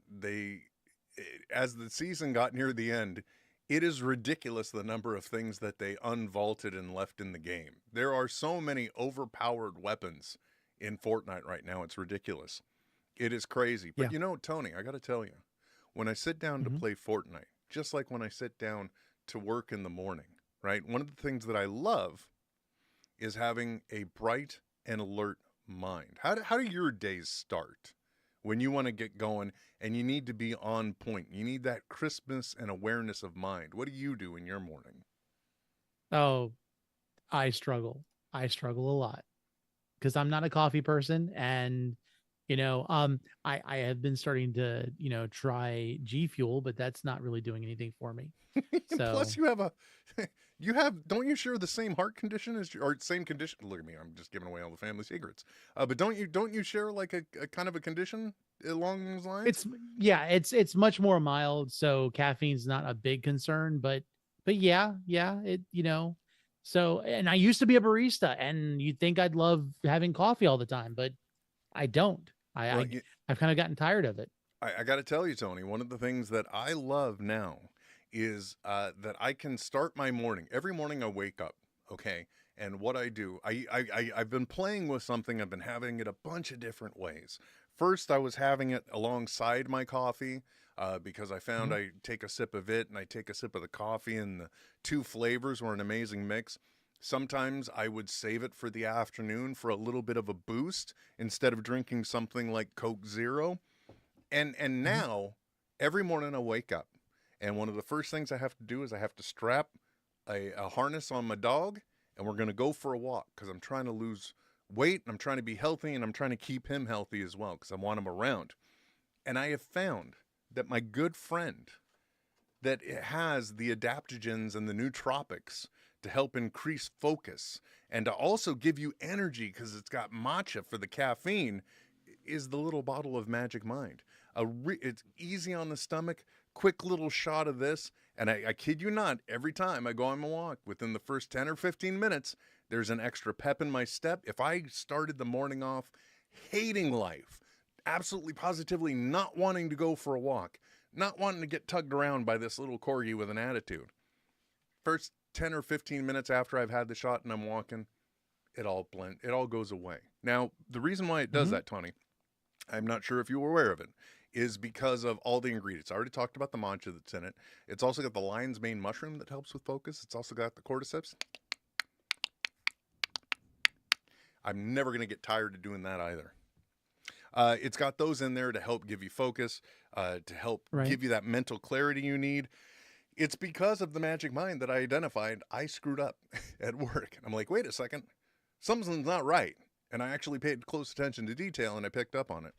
[SPEAKER 2] as the season got near the end, it is ridiculous the number of things that they unvaulted and left in the game. There are so many overpowered weapons in Fortnite right now. It's ridiculous. It is crazy. But Tony, I got to tell you, when I sit down to play Fortnite, just like when I sit down to work in the morning, right? One of the things that I love is having a bright and alert mind. How do your days start when you want to get going and you need to be on point? You need that crispness and awareness of mind. What do you do in your morning?
[SPEAKER 9] Oh, I struggle. I struggle a lot because I'm not a coffee person, and I have been starting to try G Fuel, but that's not really doing anything for me. So
[SPEAKER 2] Plus, you have don't you share the same heart condition or same condition? Look at me, I'm just giving away all the family secrets. But don't you share like a kind of a condition along those lines?
[SPEAKER 9] it's much more mild, so caffeine's not a big concern, but yeah, so, and I used to be a barista, and you'd think I'd love having coffee all the time, but I don't. I've kind of gotten tired of it.
[SPEAKER 2] I got to tell you, Tony, one of the things that I love now is that I can start my morning. Every morning I wake up, okay? And what I do, I've been playing with something. I've been having it a bunch of different ways. First, I was having it alongside my coffee because I found I take a sip of it and I take a sip of the coffee, and the two flavors were an amazing mix. Sometimes I would save it for the afternoon for a little bit of a boost instead of drinking something like Coke Zero. And now, every morning I wake up, and one of the first things I have to do is I have to strap a harness on my dog, and we're going to go for a walk because I'm trying to lose weight, and I'm trying to be healthy, and I'm trying to keep him healthy as well because I want him around. And I have found that my good friend that it has the adaptogens and the nootropics to help increase focus and to also give you energy because it's got matcha for the caffeine is the little bottle of Magic Mind. It's easy on the stomach, quick little shot of this, and I kid you not, every time I go on my walk, within the first 10 or 15 minutes, there's an extra pep in my step. If I started the morning off hating life, absolutely positively not wanting to go for a walk, not wanting to get tugged around by this little corgi with an attitude, first 10 or 15 minutes after I've had the shot and I'm walking, it all goes away. Now, the reason why it does that, Tony, I'm not sure if you were aware of it, is because of all the ingredients. I already talked about the matcha that's in it. It's also got the lion's mane mushroom that helps with focus. It's also got the cordyceps. I'm never going to get tired of doing that either. It's got those in there to help give you focus, to help give you that mental clarity you need. It's because of the Magic Mind that I identified I screwed up at work. I'm like, wait a second, something's not right. And I actually paid close attention to detail, and I picked up on it.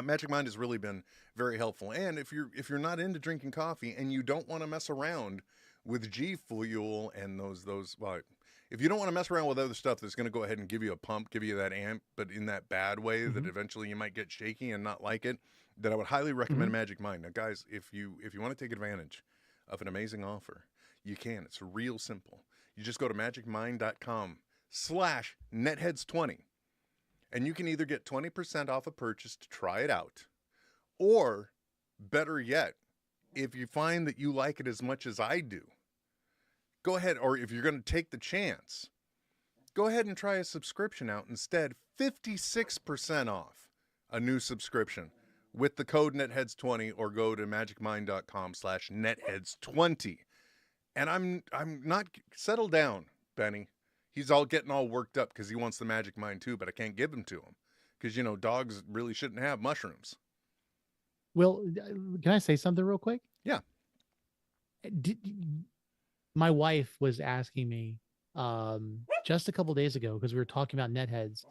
[SPEAKER 2] Magic Mind has really been very helpful. And if you're not into drinking coffee and you don't want to mess around with G Fuel and if you don't want to mess around with other stuff that's going to go ahead and give you a pump, give you that amp, but in that bad way that eventually you might get shaky and not like it, then I would highly recommend Magic Mind. Now, guys, if you want to take advantage of an amazing offer, you can. It's real simple. You just go to magicmind.com/netheads20. And you can either get 20% off a purchase to try it out, or better yet, if you find that you like it as much as I do, go ahead, or if you're going to take the chance, go ahead and try a subscription out instead. 56% off a new subscription with the code NetHeads20, or go to magicmind.com/netheads20. And I'm not settled down, Benny. He's getting all worked up because he wants the Magic Mind too, but I can't give them to him because, dogs really shouldn't have mushrooms.
[SPEAKER 9] Well, can I say something real quick?
[SPEAKER 2] Yeah.
[SPEAKER 9] My wife was asking me just a couple days ago, because we were talking about NetHeads.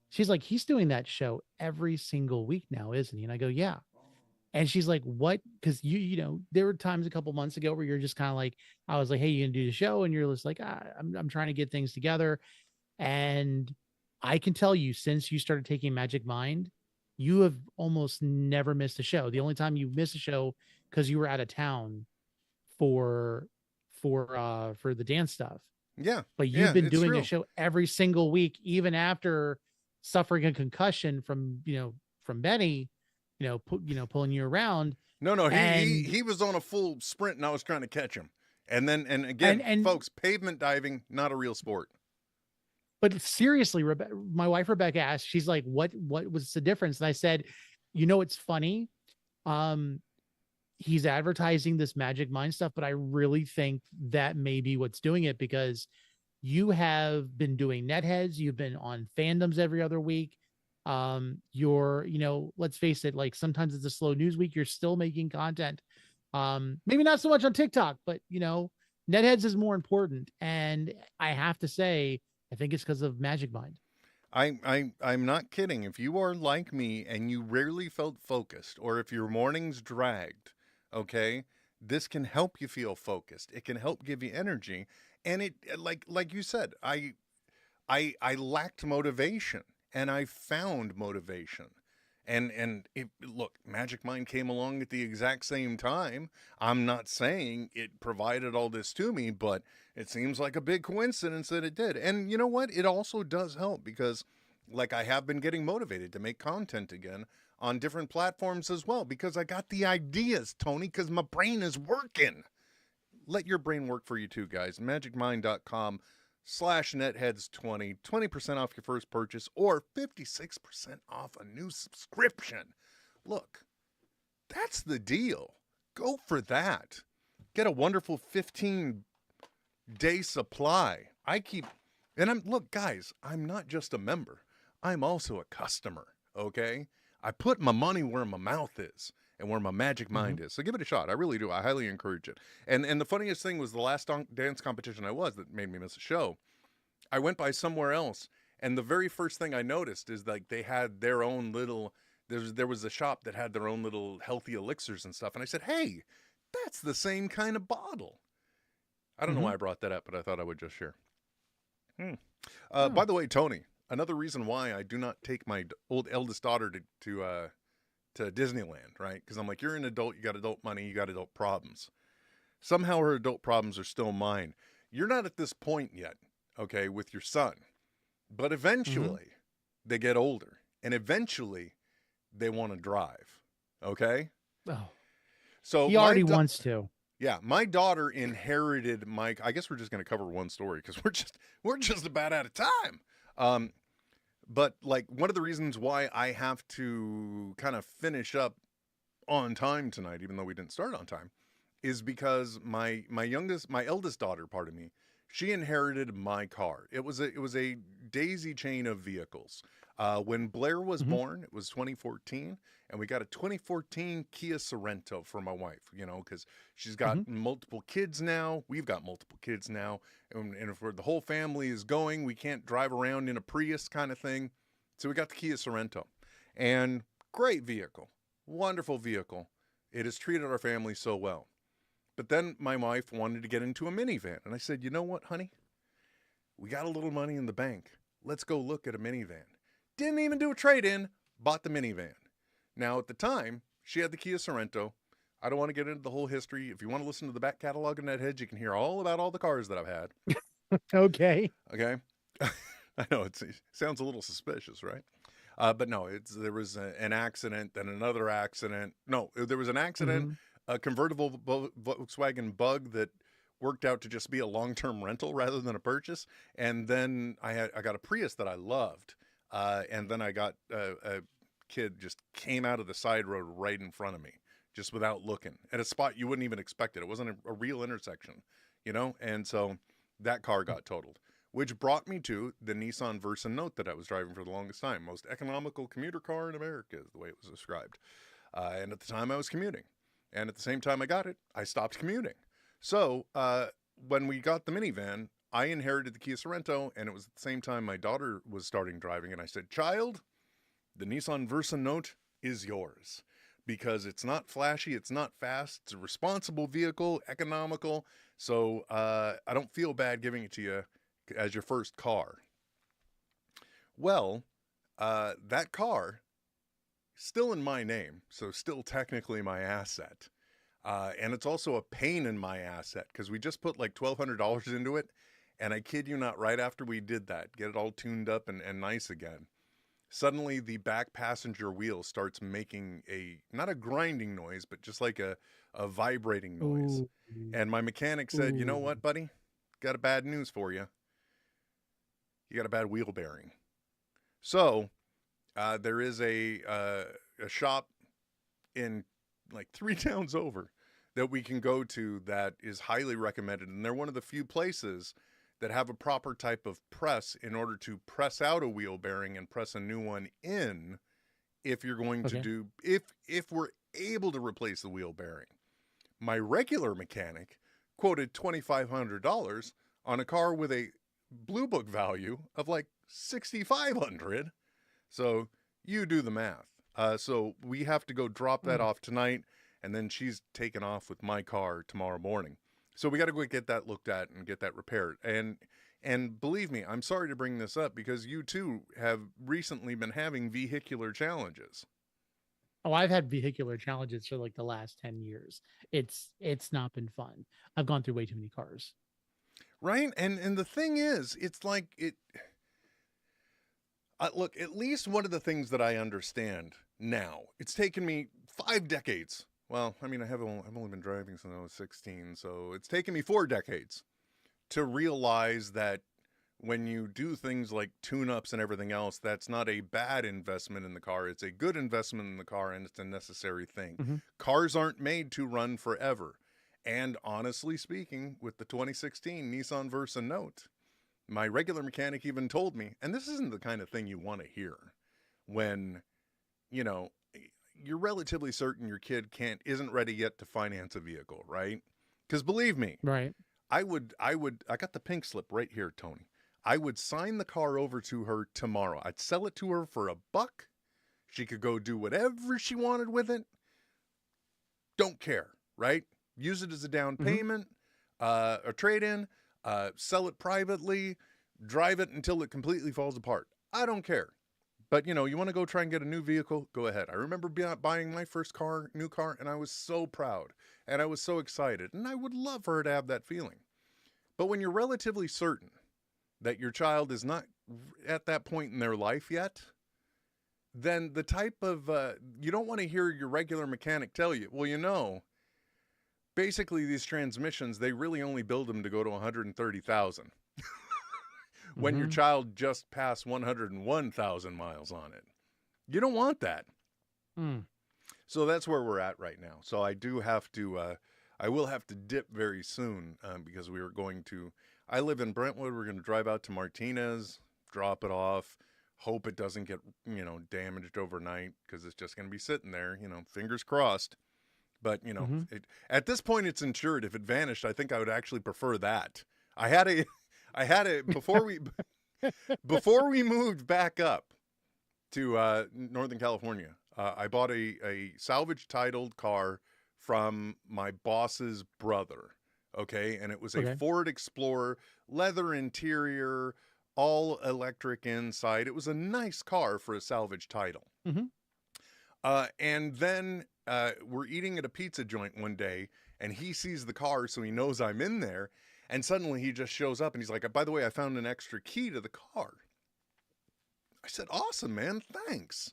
[SPEAKER 9] She's like, he's doing that show every single week now, isn't he? And I go, yeah. And she's like, what? Because there were times a couple months ago where you're just kind of like, I was like, hey, you gonna do the show? And you're just like, I'm trying to get things together. And I can tell you, since you started taking Magic Mind, you have almost never missed a show. The only time you missed a show because you were out of town for the dance stuff.
[SPEAKER 2] Yeah.
[SPEAKER 9] But you've been doing a show every single week, even after suffering a concussion from Benny. Pulling you around.
[SPEAKER 2] No, he was on a full sprint and I was trying to catch him. And again, folks, pavement diving, not a real sport.
[SPEAKER 9] But seriously, my wife Rebecca asked, she's like, what was the difference? And I said, it's funny. He's advertising this Magic Mind stuff, but I really think that may be what's doing it, because you have been doing NetHeads, you've been on fandoms every other week. You're, let's face it, like sometimes it's a slow news week. You're still making content. Maybe not so much on TikTok, but NetHeads is more important. And I have to say, I think it's because of Magic Mind.
[SPEAKER 2] I'm not kidding. If you are like me and you rarely felt focused, or if your mornings dragged, okay, this can help you feel focused. It can help give you energy. And it, like you said, I lacked motivation, and I found motivation. And look, Magic Mind came along at the exact same time. I'm not saying it provided all this to me, but it seems like a big coincidence that it did. And you know what? It also does help because, like, I have been getting motivated to make content again on different platforms as well because I got the ideas, Tony, because my brain is working. Let your brain work for you too, guys. magicmind.com/netheads20, 20% off your first purchase or 56% off a new subscription. Look, that's the deal. Go for that. Get a wonderful 15-day supply. Look, guys, I'm not just a member. I'm also a customer, okay? I put my money where my mouth is and where my Magic Mind is. So give it a shot. I really do. I highly encourage it. And the funniest thing was the last dance competition that made me miss a show. I went by somewhere else, and the very first thing I noticed is like they had their own little, there was a shop that had their own little healthy elixirs and stuff. And I said, hey, that's the same kind of bottle. I don't know why I brought that up, but I thought I would just share. By the way, Tony, another reason why I do not take my eldest daughter to Disneyland, right? Because I'm like, you're an adult, you got adult money, you got adult problems. Somehow her adult problems are still mine. You're not at this point yet, okay, with your son. But eventually they get older, and eventually they want to drive, okay?
[SPEAKER 9] Oh,
[SPEAKER 2] so
[SPEAKER 9] he already wants to.
[SPEAKER 2] Yeah, my daughter inherited my. I guess we're just going to cover one story because we're just about out of time. But like one of the reasons why I have to kind of finish up on time tonight, even though we didn't start on time, is because my eldest daughter, pardon me, she inherited my car. It was a daisy chain of vehicles. When Blair was born, it was 2014, and we got a 2014 Kia Sorento for my wife, you know, because she's got multiple kids now. We've got multiple kids now. And if the whole family is going, we can't drive around in a Prius kind of thing. So we got the Kia Sorento. And great vehicle. Wonderful vehicle. It has treated our family so well. But then my wife wanted to get into a minivan. And I said, you know what, honey? We got a little money in the bank. Let's go look at a minivan. Didn't even do a trade-in. Bought the minivan. Now, at the time, she had the Kia Sorento. I don't want to get into the whole history. If you want to listen to the back catalog of NetHeads, you can hear all about all the cars that I've had.
[SPEAKER 9] Okay.
[SPEAKER 2] Okay. I know it sounds a little suspicious, right? But no, there was an accident, then another accident. No, there was an accident, a convertible Volkswagen Bug that worked out to just be a long-term rental rather than a purchase. And then I got a Prius that I loved. And then I got a kid just came out of the side road right in front of me, just without looking, at a spot you wouldn't even expect it. It wasn't a real intersection, you know? And so that car got totaled, which brought me to the Nissan Versa Note that I was driving for the longest time. Most economical commuter car in America is the way it was described. And at the time I was commuting. And at the same time I got it, I stopped commuting. So when we got the minivan, I inherited the Kia Sorento, and it was at the same time my daughter was starting driving, and I said, child, the Nissan Versa Note is yours, because it's not flashy, it's not fast, it's a responsible vehicle, economical, so I don't feel bad giving it to you as your first car. Well, that car, still in my name, so still technically my asset, and it's also a pain in my asset, because we just put like $1,200 into it. And I kid you not, right after we did that, get it all tuned up and nice again, suddenly the back passenger wheel starts making not a grinding noise, but just like a vibrating noise. Ooh. And my mechanic said, you know what, buddy? Got a bad news for you. You got a bad wheel bearing. So there is a shop in like 3 towns over that we can go to that is highly recommended. And they're one of the few places that have a proper type of press in order to press out a wheel bearing and press a new one in if you're going to do, if we're able to replace the wheel bearing. My regular mechanic quoted $2,500 on a car with a Blue Book value of like $6,500. So you do the math. So we have to go drop that off tonight, and then she's taken off with my car tomorrow morning. So we got to go get that looked at and get that repaired. And believe me, I'm sorry to bring this up because you too have recently been having vehicular challenges.
[SPEAKER 9] Oh, I've had vehicular challenges for like the last 10 years. It's not been fun. I've gone through way too many cars.
[SPEAKER 2] Right? And the thing is, it's like it. Look, at least one of the things that I understand now, it's taken me 5 decades. Well, I mean, I've only been driving since I was 16, so it's taken me 4 decades to realize that when you do things like tune-ups and everything else, that's not a bad investment in the car. It's a good investment in the car, and it's a necessary thing.
[SPEAKER 9] Mm-hmm.
[SPEAKER 2] Cars aren't made to run forever. And honestly speaking, with the 2016 Nissan Versa Note, my regular mechanic even told me, and this isn't the kind of thing you want to hear when, you know, you're relatively certain your kid isn't ready yet to finance a vehicle, right? Because believe me,
[SPEAKER 9] Right.
[SPEAKER 2] I got the pink slip right here, Tony. I would sign the car over to her tomorrow. I'd sell it to her for $1. She could go do whatever she wanted with it. Don't care, right? Use it as a down payment, a trade-in, sell it privately, drive it until it completely falls apart. I don't care. But, you know, you want to go try and get a new vehicle? Go ahead. I remember buying my first new car, and I was so proud, and I was so excited, and I would love for her to have that feeling. But when you're relatively certain that your child is not at that point in their life yet, then the type of, you don't want to hear your regular mechanic tell you, well, you know, basically these transmissions, they really only build them to go to 130,000 when your child just passed 101,000 miles on it. You don't want that. So that's where we're at right now. So I do have to, I will have to dip very soon because we were going to, I live in Brentwood. We're going to drive out to Martinez, drop it off, hope it doesn't get, you know, damaged overnight because it's just going to be sitting there, you know, fingers crossed. But, you know, at this point it's insured. If it vanished, I think I would actually prefer that. I had a, before we moved back up to Northern California, I bought a salvage titled car from my boss's brother. Okay. And it was a Ford Explorer, leather interior, all electric inside. It was a nice car for a salvage title. And then we're eating at a pizza joint one day and he sees the car. So he knows I'm in there. And suddenly he just shows up and he's like, by the way, I found an extra key to the car. I said, awesome, man. Thanks.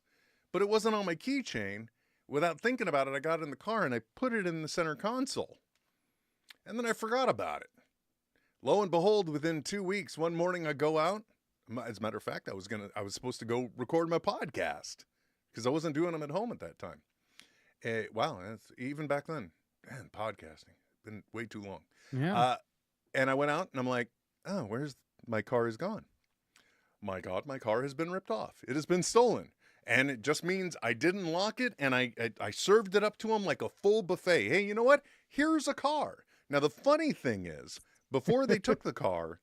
[SPEAKER 2] But it wasn't on my keychain. Without thinking about it, I got in the car and I put it in the center console. And then I forgot about it. Lo and behold, within 2 weeks, one morning I go out. As a matter of fact, I was supposed to go record my podcast because I wasn't doing them at home at that time. Wow, that's, even back then, man, podcasting been way too long.
[SPEAKER 9] Yeah.
[SPEAKER 2] And I went out and I'm like, oh, where's my car is gone. My God, my car has been ripped off. It has been stolen. And it just means I didn't lock it and I served it up to him like a full buffet. Hey, you know what? Here's a car. Now, the funny thing is, before they took the car,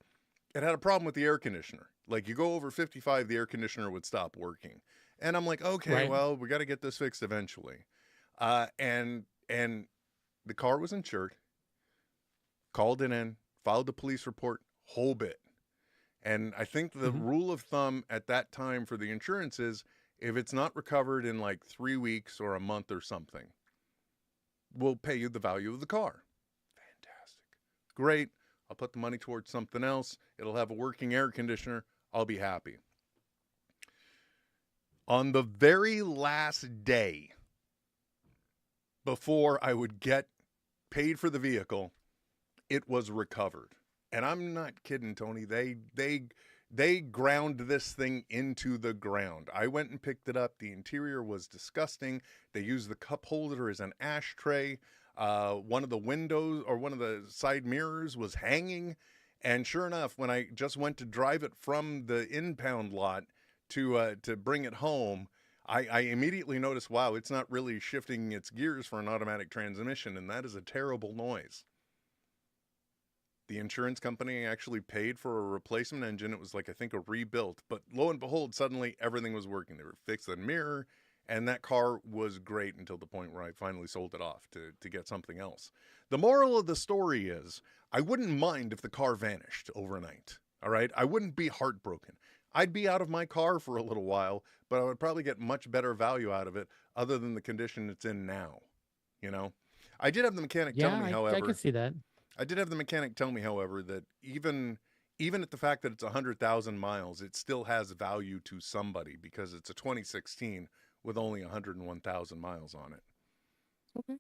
[SPEAKER 2] it had a problem with the air conditioner. Like you go over 55, the air conditioner would stop working. And I'm like, okay, well, we got to get this fixed eventually. And the car was insured, called it in, filed the police report, whole bit. And I think the rule of thumb at that time for the insurance is if it's not recovered in like 3 weeks or a month or something, we'll pay you the value of the car. Fantastic. Great. I'll put the money towards something else. It'll have a working air conditioner. I'll be happy. On the very last day before I would get paid for the vehicle, it was recovered. And I'm not kidding, Tony. They ground this thing into the ground. I went and picked it up. The interior was disgusting. They used the cup holder as an ashtray. One of the windows or one of the side mirrors was hanging. And sure enough, when I just went to drive it from the impound lot to bring it home, I immediately noticed, wow, it's not really shifting its gears for an automatic transmission. And that is a terrible noise. The insurance company actually paid for a replacement engine. It was like, I think, a rebuilt. But lo and behold, suddenly everything was working. They were fixed the mirror, and that car was great until the point where I finally sold it off to get something else. The moral of the story is, I wouldn't mind if the car vanished overnight. All right? I wouldn't be heartbroken. I'd be out of my car for a little while, but I would probably get much better value out of it other than the condition it's in now. You know? I did have the mechanic tell me, however.
[SPEAKER 9] I can see that.
[SPEAKER 2] I did have the mechanic tell me, however, that even at the fact that it's 100,000 miles, it still has value to somebody because it's a 2016 with only 101,000 miles on it.
[SPEAKER 9] Okay.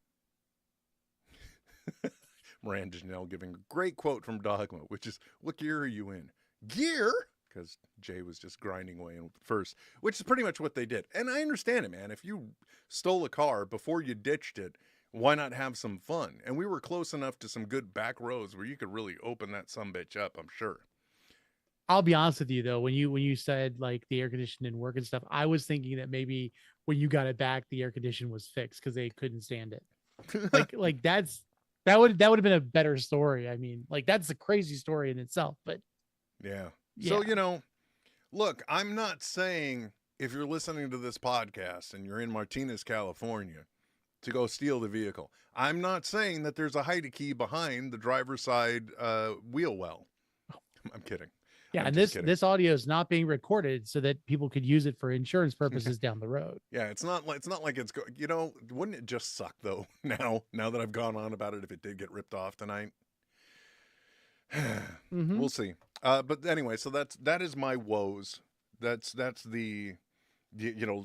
[SPEAKER 2] Miranda Janelle giving a great quote from Dogma, which is, "What gear are you in?" Gear? Because Jay was just grinding away in first, which is pretty much what they did. And I understand it, man. If you stole a car before you ditched it, why not have some fun? And we were close enough to some good back roads where you could really open that sumbitch up, I'm sure.
[SPEAKER 9] I'll be honest with you though, when you said like the air conditioning didn't work and stuff, I was thinking that maybe when you got it back, the air condition was fixed because they couldn't stand it. like that would have been a better story. I mean, like that's a crazy story in itself, but
[SPEAKER 2] yeah. So, you know, look, I'm not saying if you're listening to this podcast and you're in Martinez, California, to go steal the vehicle. I'm not saying that there's a hide key behind the driver's side wheel well. I'm kidding.
[SPEAKER 9] Yeah,
[SPEAKER 2] I'm
[SPEAKER 9] and
[SPEAKER 2] just kidding.
[SPEAKER 9] this audio is not being recorded so that people could use it for insurance purposes down the road.
[SPEAKER 2] Yeah, it's not like it's you know, wouldn't it just suck though now that I've gone on about it if it did get ripped off tonight? We'll see. But anyway, so that is my woes. That's the you know,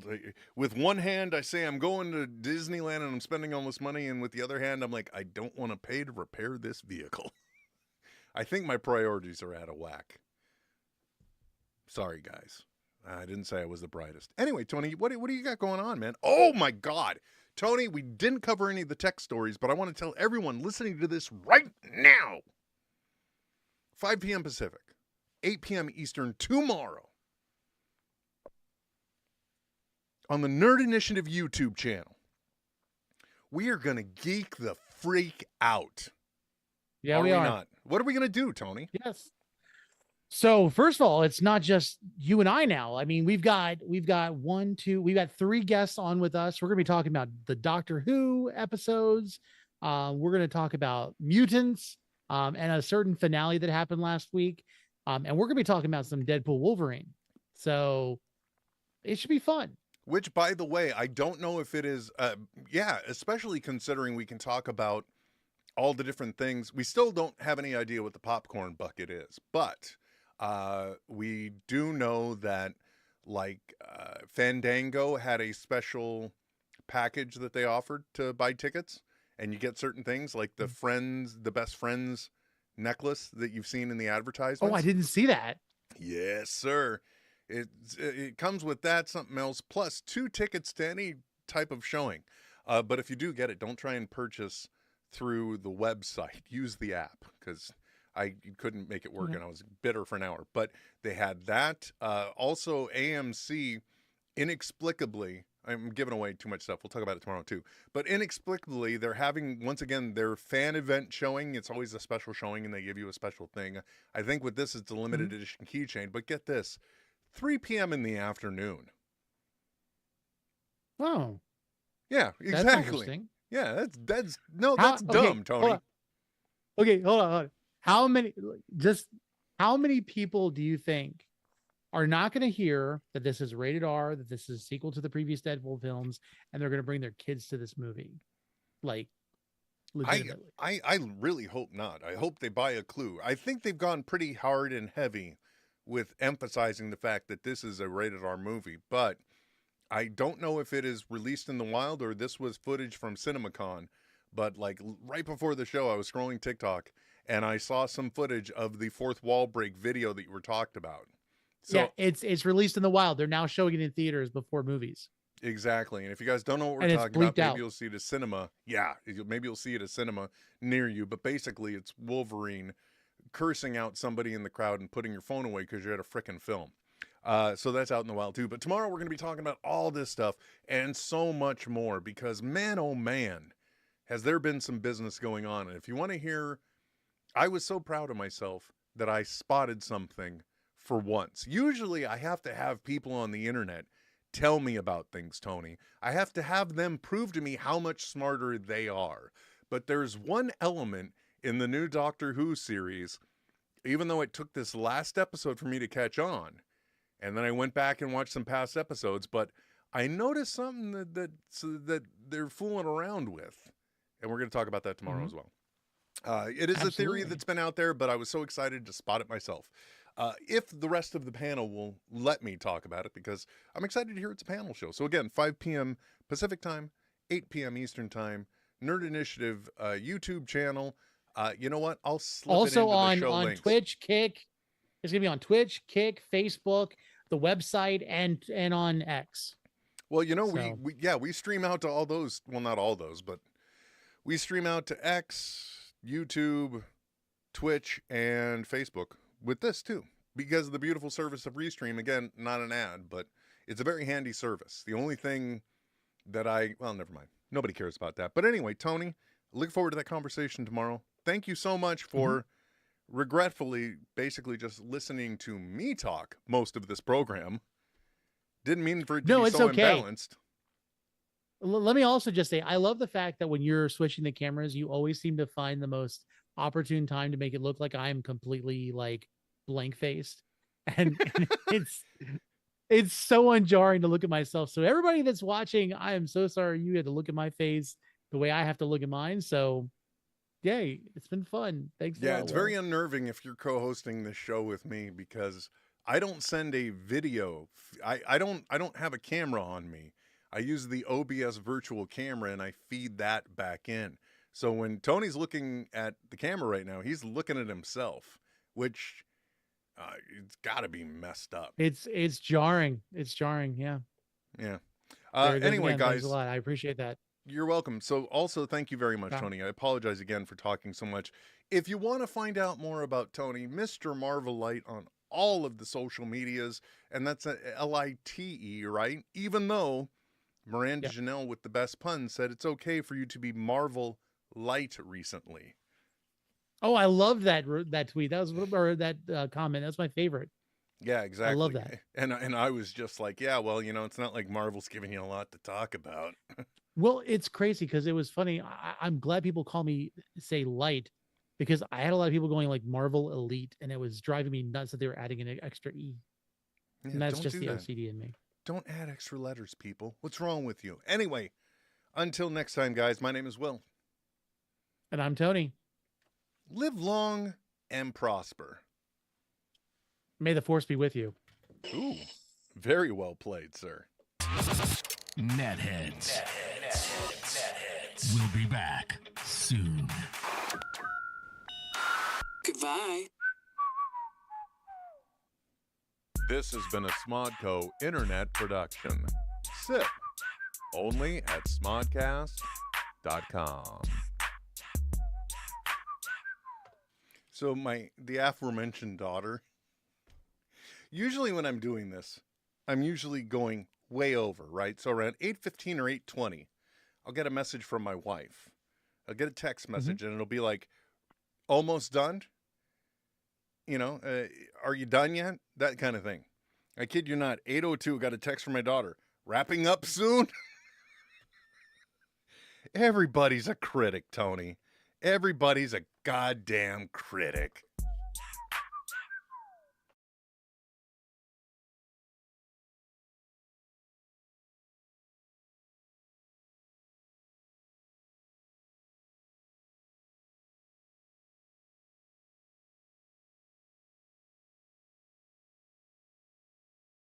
[SPEAKER 2] with one hand I say I'm going to Disneyland and I'm spending all this money, and with the other hand I'm like, I don't want to pay to repair this vehicle. I think my priorities are out of whack. Sorry, guys. I didn't say I was the brightest. Anyway, Tony, what do you got going on, man? Oh my God, Tony, we didn't cover any of the tech stories, but I want to tell everyone listening to this right now. 5 p.m. Pacific, 8 p.m. Eastern tomorrow on the Nerd Initiative YouTube channel, we are going to geek the freak out.
[SPEAKER 9] Yeah, we are.
[SPEAKER 2] Not? What are we going to do, Tony?
[SPEAKER 9] Yes. So first of all, it's not just you and I now. I mean, we've got three guests on with us. We're going to be talking about the Doctor Who episodes. We're going to talk about mutants and a certain finale that happened last week. And we're going to be talking about some Deadpool Wolverine. So it should be fun.
[SPEAKER 2] Which, by the way, I don't know if it is, especially considering we can talk about all the different things. We still don't have any idea what the popcorn bucket is, but we do know that, like, Fandango had a special package that they offered to buy tickets, and you get certain things like the best friends necklace that you've seen in the advertisements.
[SPEAKER 9] Oh, I didn't see that.
[SPEAKER 2] Yes, sir. It comes with that, something else, plus 2 tickets to any type of showing. But if you do get it, don't try and purchase through the website. Use the app, because I couldn't make it work and I was bitter for an hour. But they had that. Also, AMC, inexplicably, I'm giving away too much stuff. We'll talk about it tomorrow too. But inexplicably, they're having, once again, their fan event showing. It's always a special showing and they give you a special thing. I think with this, it's a limited edition keychain. But get this, 3 p.m. in the afternoon.
[SPEAKER 9] Oh.
[SPEAKER 2] Yeah,
[SPEAKER 9] That's
[SPEAKER 2] exactly.
[SPEAKER 9] interesting.
[SPEAKER 2] Yeah, that's dumb, Tony.
[SPEAKER 9] Okay, hold on. How many people do you think are not going to hear that this is rated R, that this is a sequel to the previous Deadpool films, and they're going to bring their kids to this movie? Like, legitimately.
[SPEAKER 2] I really hope not. I hope they buy a Clue. I think they've gone pretty hard and heavy with emphasizing the fact that this is a rated R movie, but I don't know if it is released in the wild or this was footage from CinemaCon. But like right before the show, I was scrolling TikTok and I saw some footage of the fourth wall break video that you were talked about. So,
[SPEAKER 9] yeah, it's released in the wild. They're now showing it in theaters before movies.
[SPEAKER 2] Exactly. And if you guys don't know what we're
[SPEAKER 9] And
[SPEAKER 2] talking about, maybe
[SPEAKER 9] out.
[SPEAKER 2] you'll see it at cinema. Yeah, maybe you'll see it at cinema near you. But basically, it's Wolverine cursing out somebody in the crowd and putting your phone away because you're at a frickin' film. So that's out in the wild too. But tomorrow we're going to be talking about all this stuff and so much more because, man, oh man, has there been some business going on. And if you want to hear I was so proud of myself that I spotted something for once. Usually I have to have people on the internet tell me about things, Tony. I have to have them prove to me how much smarter they are. But there's one element in the new Doctor Who series, even though it took this last episode for me to catch on, and then I went back and watched some past episodes, but I noticed something that they're fooling around with, and we're going to talk about that tomorrow as well. It is a theory that's been out there, but I was so excited to spot it myself. If the rest of the panel will let me talk about it, because I'm excited to hear it's a panel show. So again, 5 p.m. Pacific time, 8 p.m. Eastern time, Nerd Initiative YouTube channel. You know what? I'll slip
[SPEAKER 9] Also
[SPEAKER 2] it into the show
[SPEAKER 9] on
[SPEAKER 2] links.
[SPEAKER 9] Twitch, Kick. It's gonna be on Twitch, Kick, Facebook, the website, and on X.
[SPEAKER 2] Well, you know,
[SPEAKER 9] So-
[SPEAKER 2] we stream out to all those. Well, not all those, but we stream out to X, YouTube, Twitch, and Facebook with this too, because of the beautiful service of Restream. Again, not an ad, but it's a very handy service. The only thing that well, never mind. Nobody cares about that. But anyway, Tony, look forward to that conversation tomorrow. Thank you so much for regretfully basically just listening to me talk most of this program. Didn't mean for it to be
[SPEAKER 9] it's
[SPEAKER 2] so
[SPEAKER 9] okay.
[SPEAKER 2] imbalanced.
[SPEAKER 9] Let me also just say, I love the fact that when you're switching the cameras, you always seem to find the most opportune time to make it look like I'm completely like blank faced, and it's so unjarring to look at myself. So everybody that's watching, I am so sorry you had to look at my face the way I have to look at mine. So yay, it's been fun. Thanks.
[SPEAKER 2] Yeah, it's very unnerving if you're co-hosting this show with me, because I don't send a video. I don't have a camera on me. I use the OBS virtual camera and I feed that back in. So when Tony's looking at the camera right now, he's looking at himself, which it's got to be messed up.
[SPEAKER 9] It's jarring. It's jarring. Yeah.
[SPEAKER 2] Yeah.
[SPEAKER 9] There it goes
[SPEAKER 2] Anyway,
[SPEAKER 9] again.
[SPEAKER 2] guys,
[SPEAKER 9] Thanks a lot. I appreciate that.
[SPEAKER 2] you're welcome. So also thank you very much,
[SPEAKER 9] Yeah.
[SPEAKER 2] Tony. I apologize again for talking so much. If you want to find out more about Tony, Mr. Marvelite on all of the social medias, and that's a Lite, right? Even though Miranda Janelle with the best pun said it's okay for you to be Marvel Light recently.
[SPEAKER 9] Oh, I love that tweet. That was or that comment. That's my favorite.
[SPEAKER 2] Yeah, exactly.
[SPEAKER 9] I love that.
[SPEAKER 2] And I was just like, yeah, well, you know, it's not like Marvel's giving you a lot to talk about.
[SPEAKER 9] Well, it's crazy because it was funny. I'm glad people call me say light, because I had a lot of people going like Marvel Elite, and it was driving me nuts that they were adding an extra E.
[SPEAKER 2] Yeah,
[SPEAKER 9] And that's
[SPEAKER 2] don't
[SPEAKER 9] just
[SPEAKER 2] do
[SPEAKER 9] the
[SPEAKER 2] that.
[SPEAKER 9] OCD in me.
[SPEAKER 2] Don't add extra letters, people. What's wrong with you? Anyway, until next time, guys, my name is Will.
[SPEAKER 9] And I'm Tony.
[SPEAKER 2] Live long and prosper.
[SPEAKER 9] May the force be with you.
[SPEAKER 2] Ooh, very well played, sir.
[SPEAKER 6] NetHeads. We'll be back soon.
[SPEAKER 5] Goodbye.
[SPEAKER 2] This has been a Smodco Internet production. SIP. Only at smodcast.com. So the aforementioned daughter, usually when I'm doing this, I'm usually going way over, right? So around 8:15 or 8:20, I'll get a message from my wife. I'll get a text message and it'll be like, almost done? You know, are you done yet? That kind of thing. I kid you not, 8:02, got a text from my daughter. Wrapping up soon? Everybody's a critic, Tony. Everybody's a goddamn critic.